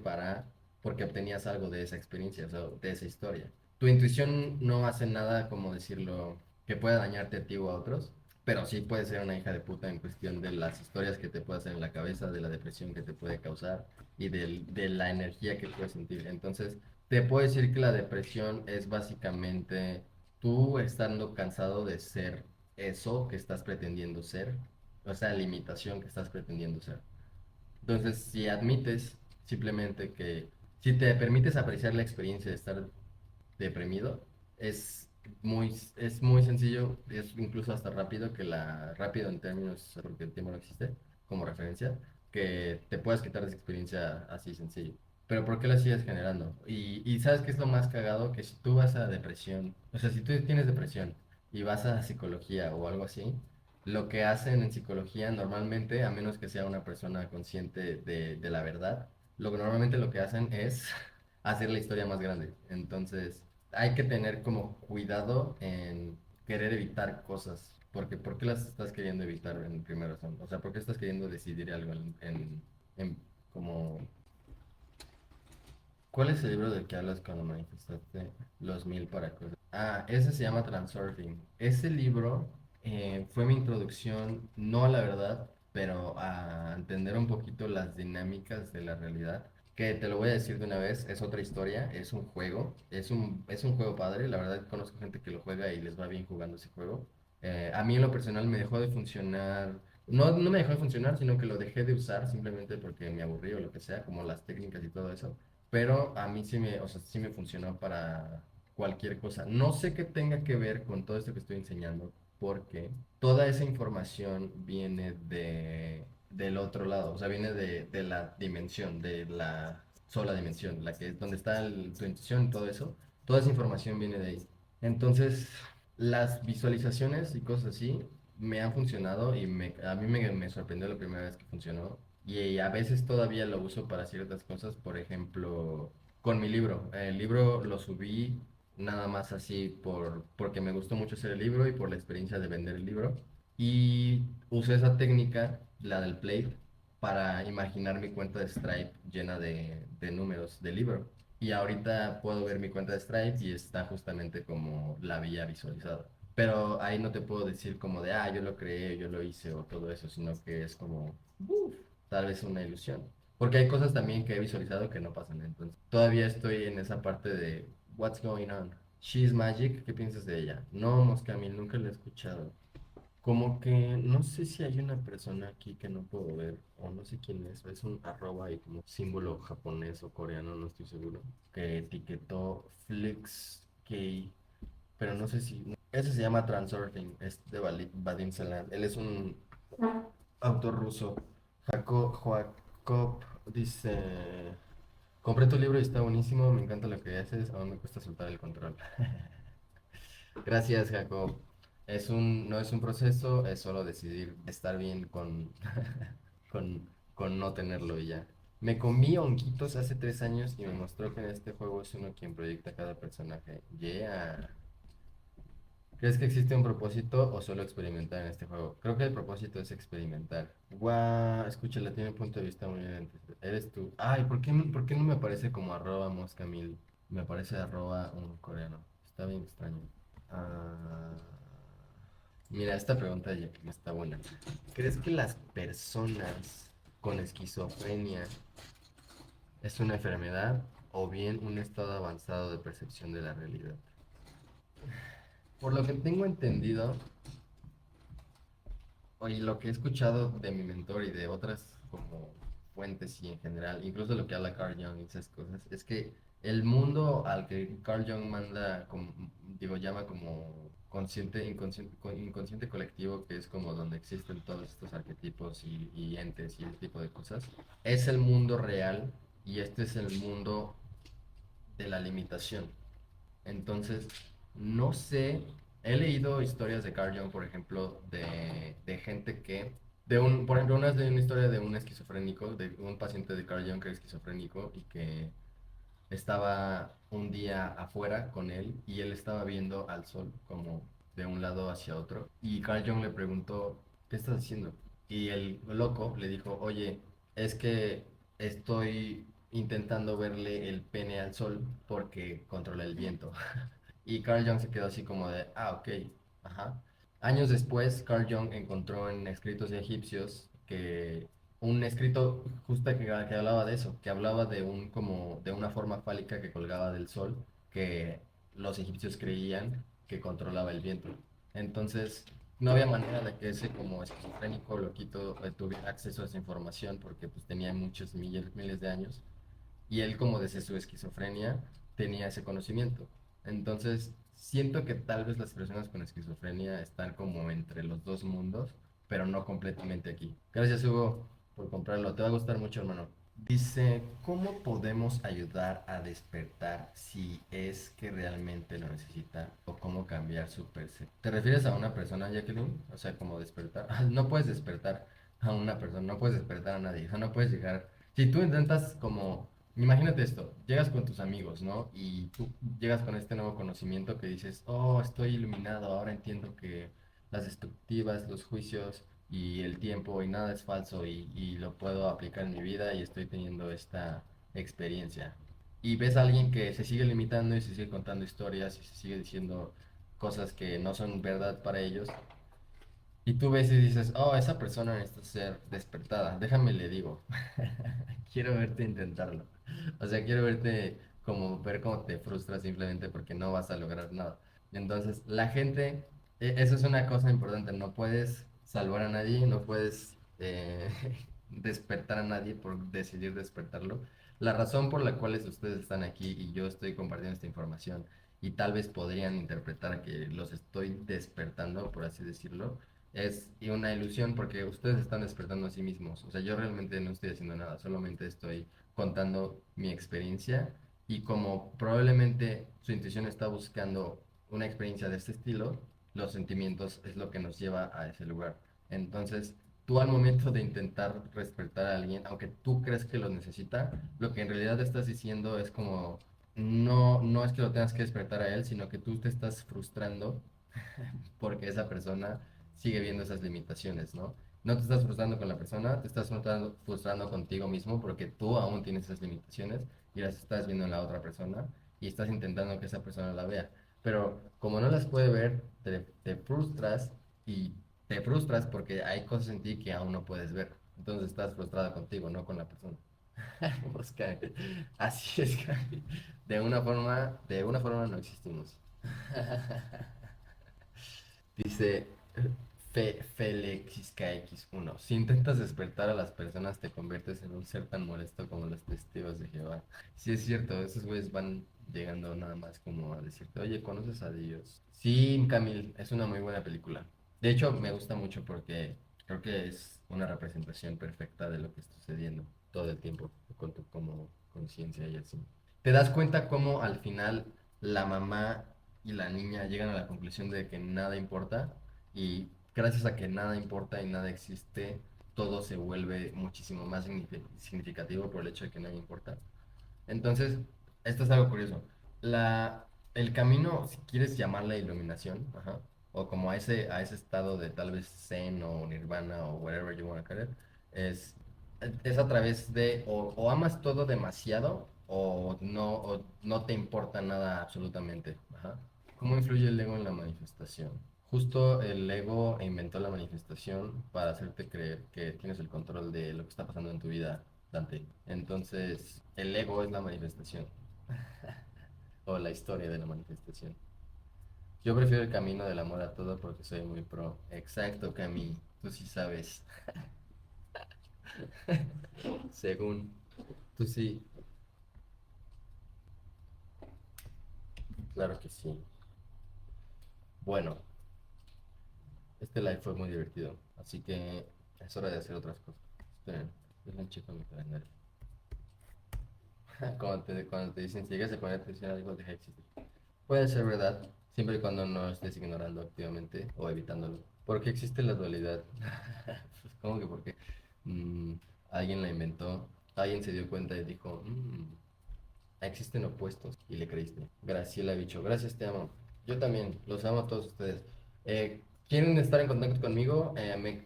porque obtenías algo de esa experiencia, o sea, de esa historia. Tu intuición no hace nada, como decirlo, que pueda dañarte a ti o a otros, pero sí puede ser una hija de puta en cuestión de las historias que te puede hacer en la cabeza, de la depresión que te puede causar y de la energía que puedes sentir. Entonces, te puedo decir que la depresión es básicamente tú estando cansado de ser eso que estás pretendiendo ser, o sea, limitación que estás pretendiendo ser. Entonces, si admites Simplemente que si te permites apreciar la experiencia de estar deprimido, es es muy sencillo, es incluso hasta rápido, rápido en términos, porque el tiempo no existe, como referencia, que te puedas quitar de esa experiencia así sencillo. Pero ¿por qué la sigues generando? Y ¿sabes qué es lo más cagado? Que si tú vas a depresión, o sea, si tú tienes depresión y vas a psicología o algo así, lo que hacen en psicología normalmente, a menos que sea una persona consciente de la verdad, normalmente lo que hacen es hacer la historia más grande. Entonces, hay que tener como cuidado en querer evitar cosas. Porque, ¿por qué las estás queriendo evitar en primera razón? O sea, ¿por qué estás queriendo decidir algo en como... ¿Cuál es el libro del que hablas cuando manifestaste los 1000 para cosas? Ah, ese se llama Transurfing. Ese libro fue mi introducción, no a la verdad, pero a entender un poquito las dinámicas de la realidad. Que te lo voy a decir de una vez, es otra historia, es un juego, es un juego padre. La verdad conozco gente que lo juega y les va bien jugando ese juego. A mí en lo personal me dejó de funcionar, no me dejó de funcionar, sino que lo dejé de usar simplemente porque me aburrí o lo que sea, como las técnicas y todo eso, pero a mí sí o sea, sí me funcionó para cualquier cosa. No sé qué tenga que ver con todo esto que estoy enseñando, porque toda esa información viene del otro lado, o sea, viene de la dimensión, de la sola dimensión, la que es donde está tu intuición y todo eso. Toda esa información viene de ahí. Entonces, las visualizaciones y cosas así me han funcionado y a mí me sorprendió la primera vez que funcionó. Y a veces todavía lo uso para ciertas cosas, por ejemplo, con mi libro. El libro lo subí nada más así porque me gustó mucho hacer el libro y por la experiencia de vender el libro. Y usé esa técnica, la del plate, para imaginar mi cuenta de Stripe llena de números del libro. Y ahorita puedo ver mi cuenta de Stripe y está justamente como la había visualizado. Pero ahí no te puedo decir como de, yo lo creé, yo lo hice o todo eso, sino que es como, tal vez una ilusión. Porque hay cosas también que he visualizado que no pasan. Entonces, todavía estoy en esa parte de, what's going on? She's Magic, ¿qué piensas de ella? No, Moscamil, nunca la he escuchado. Como que no sé si hay una persona aquí que no puedo ver, o no sé quién es un arroba y como símbolo japonés o coreano, no estoy seguro, que etiquetó FlixK, pero no sé si... Ese se llama Transurfing, es de Vadim Saland. Él es un autor ruso. Jacob dice... Compré tu libro y está buenísimo, me encanta lo que haces, aún me cuesta soltar el control. Gracias, Jacob. No es un proceso, es solo decidir estar bien con no tenerlo y ya. Me comí honguitos hace 3 años y me mostró que en este juego es uno quien proyecta cada personaje. Yeah. ¿Crees que existe un propósito o solo experimentar en este juego? Creo que el propósito es experimentar. Guau, escúchala, tiene un punto de vista muy diferente. Eres tú. Ay, por qué no me aparece como arroba moscamil? Me aparece arroba un coreano. Está bien extraño. Ah, mira, esta pregunta ya está buena. ¿Crees que las personas con esquizofrenia es una enfermedad o bien un estado avanzado de percepción de la realidad? Por lo que tengo entendido, y lo que he escuchado de mi mentor y de otras como fuentes y en general, incluso lo que habla Carl Jung y esas cosas, es que el mundo al que Carl Jung manda, como, digo, llama como inconsciente colectivo, que es como donde existen todos estos arquetipos y entes y ese tipo de cosas, es el mundo real y este es el mundo de la limitación. Entonces, no sé, he leído historias de Carl Jung, por ejemplo, de gente por ejemplo, una es de una historia de un esquizofrénico, de un paciente de Carl Jung que era esquizofrénico y que estaba un día afuera con él y él estaba viendo al sol como de un lado hacia otro y Carl Jung le preguntó, ¿qué estás haciendo? Y el loco le dijo, oye, es que estoy intentando verle el pene al sol porque controla el viento. Y Carl Jung se quedó así como de, ok, ajá. Años después, Carl Jung encontró en escritos egipcios que un escrito justo que hablaba de eso, que hablaba de de una forma fálica que colgaba del sol, que los egipcios creían que controlaba el viento. Entonces, no había manera de que ese como esquizofrénico loquito tuviera acceso a esa información porque pues tenía muchos miles de años. y él como desde su esquizofrenia tenía ese conocimiento. Entonces, siento que tal vez las personas con esquizofrenia están como entre los dos mundos, pero no completamente aquí. Gracias, Hugo, por comprarlo. Te va a gustar mucho, hermano. Dice, ¿cómo podemos ayudar a despertar si es que realmente lo necesita o cómo cambiar su percepción? ¿Te refieres a una persona, Jacqueline? O sea, como despertar. No puedes despertar a una persona, no puedes despertar a nadie, o sea, no puedes llegar. Si tú intentas como, imagínate esto, llegas con tus amigos, ¿no? Y tú llegas con este nuevo conocimiento que dices, oh, estoy iluminado, ahora entiendo que las expectativas, los juicios y el tiempo y nada es falso y lo puedo aplicar en mi vida y estoy teniendo esta experiencia. Y ves a alguien que se sigue limitando y se sigue contando historias y se sigue diciendo cosas que no son verdad para ellos. Y tú ves y dices, oh, esa persona necesita ser despertada. Déjame le digo. Quiero verte intentarlo. O sea, quiero verte como ver cómo te frustras simplemente porque no vas a lograr nada. Entonces, la gente, eso es una cosa importante. No puedes salvar a nadie, no puedes despertar a nadie por decidir despertarlo. La razón por la cual ustedes están aquí y yo estoy compartiendo esta información y tal vez podrían interpretar que los estoy despertando, por así decirlo, es una ilusión porque ustedes están despertando a sí mismos. O sea, yo realmente no estoy haciendo nada, solamente estoy contando mi experiencia y como probablemente su intuición está buscando una experiencia de este estilo, los sentimientos es lo que nos lleva a ese lugar. Entonces, tú al momento de intentar despertar a alguien, aunque tú crees que lo necesita, lo que en realidad estás diciendo es como, no es que lo tengas que despertar a él, sino que tú te estás frustrando porque esa persona sigue viendo esas limitaciones, ¿no? No te estás frustrando con la persona, te estás frustrando contigo mismo porque tú aún tienes esas limitaciones y las estás viendo en la otra persona y estás intentando que esa persona la vea. Pero como no las puede ver, te frustras y te frustras porque hay cosas en ti que aún no puedes ver. Entonces estás frustrada contigo, no con la persona. Oscar, así es, Gaby. De una forma no existimos. Dice FelixKX1. Si intentas despertar a las personas, te conviertes en un ser tan molesto como los testigos de Jehová. Sí, es cierto, esos güeyes van llegando nada más como a decirte, oye, ¿conoces a Dios? Sí, Camil, es una muy buena película. De hecho, me gusta mucho porque creo que es una representación perfecta de lo que está sucediendo todo el tiempo con tu como conciencia y así. Te das cuenta cómo al final la mamá y la niña llegan a la conclusión de que nada importa y gracias a que nada importa y nada existe, todo se vuelve muchísimo más significativo por el hecho de que nada importa. Entonces, esto es algo curioso. El camino, si quieres llamarla iluminación, ajá, o como a ese estado de tal vez zen o nirvana o whatever you want to call it, es, es a través de o amas todo demasiado o no te importa nada absolutamente. Ajá. ¿Cómo influye el ego en la manifestación? Justo el ego inventó la manifestación para hacerte creer que tienes el control de lo que está pasando en tu vida, Dante. Entonces, el ego es la manifestación o la historia de la manifestación. Yo prefiero el camino del amor a todo porque soy muy pro. Exacto, Cami. Tú sí sabes. Según. Tú sí. Claro que sí. Bueno, este live fue muy divertido. Así que es hora de hacer otras cosas. Esperen, déjenme checo mi calendario. Cuando te dicen si llegas a poner atención a algo, deja de existir. Puede ser verdad, siempre y cuando no estés ignorando activamente o evitándolo. ¿Por qué existe la dualidad? Pues, ¿cómo que por qué? Mm, alguien la inventó, alguien se dio cuenta y dijo, existen opuestos y le creíste. Graciela Bicho, gracias, te amo. Yo también, los amo a todos ustedes. ¿Quieren estar en contacto conmigo?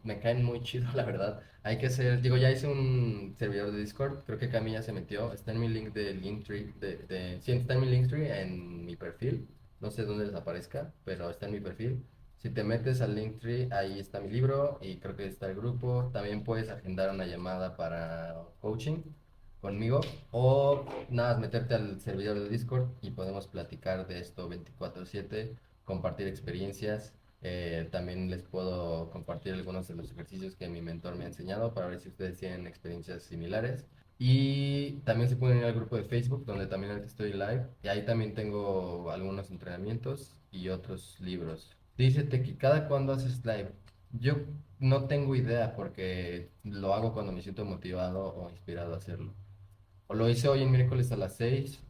Me caen muy chido, la verdad. Hay que hacer, digo, ya hice un servidor de Discord, creo que Camilla se metió, está en mi link de Linktree, sí, está en mi Linktree, en mi perfil, no sé dónde les aparezca, pero está en mi perfil. Si te metes al Linktree, ahí está mi libro y creo que está el grupo. También puedes agendar una llamada para coaching conmigo o nada, más meterte al servidor de Discord y podemos platicar de esto 24/7, compartir experiencias. También les puedo compartir algunos de los ejercicios que mi mentor me ha enseñado para ver si ustedes tienen experiencias similares. Y también se pueden ir al grupo de Facebook, donde también ahorita estoy live. Y ahí también tengo algunos entrenamientos y otros libros. Dícete que cada cuando haces live. Yo no tengo idea porque lo hago cuando me siento motivado o inspirado a hacerlo. O lo hice hoy en miércoles a las 6,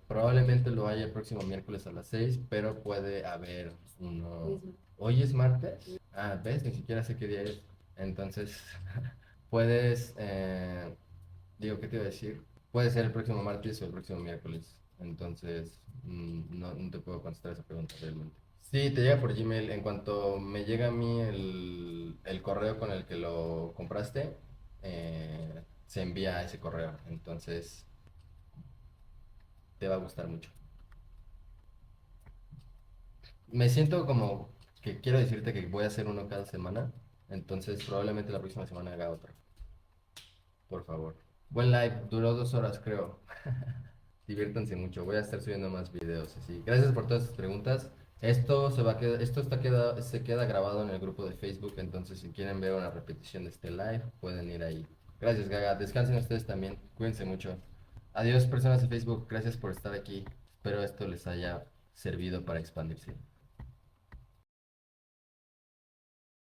probablemente lo haya el próximo miércoles a las 6, pero puede haber uno... ¿Hoy es martes? Ah, ¿ves? Ni siquiera sé qué día es. Entonces, puedes... digo, ¿qué te iba a decir? Puede ser el próximo martes o el próximo miércoles. Entonces, no te puedo contestar esa pregunta realmente. Sí, te llega por Gmail. En cuanto me llega a mí el correo con el que lo compraste, se envía a ese correo. Entonces, te va a gustar mucho. Me siento como que quiero decirte que voy a hacer uno cada semana. Entonces, probablemente la próxima semana haga otro. Por favor. Buen live, duró 2 horas, creo. Diviértanse mucho. Voy a estar subiendo más videos así. Gracias por todas sus preguntas. Esto se va a quedar, esto está queda, se queda grabado en el grupo de Facebook, entonces si quieren ver una repetición de este live, pueden ir ahí. Gracias, Gaga. Descansen ustedes también. Cuídense mucho. Adiós, personas de Facebook. Gracias por estar aquí. Espero esto les haya servido para expandirse.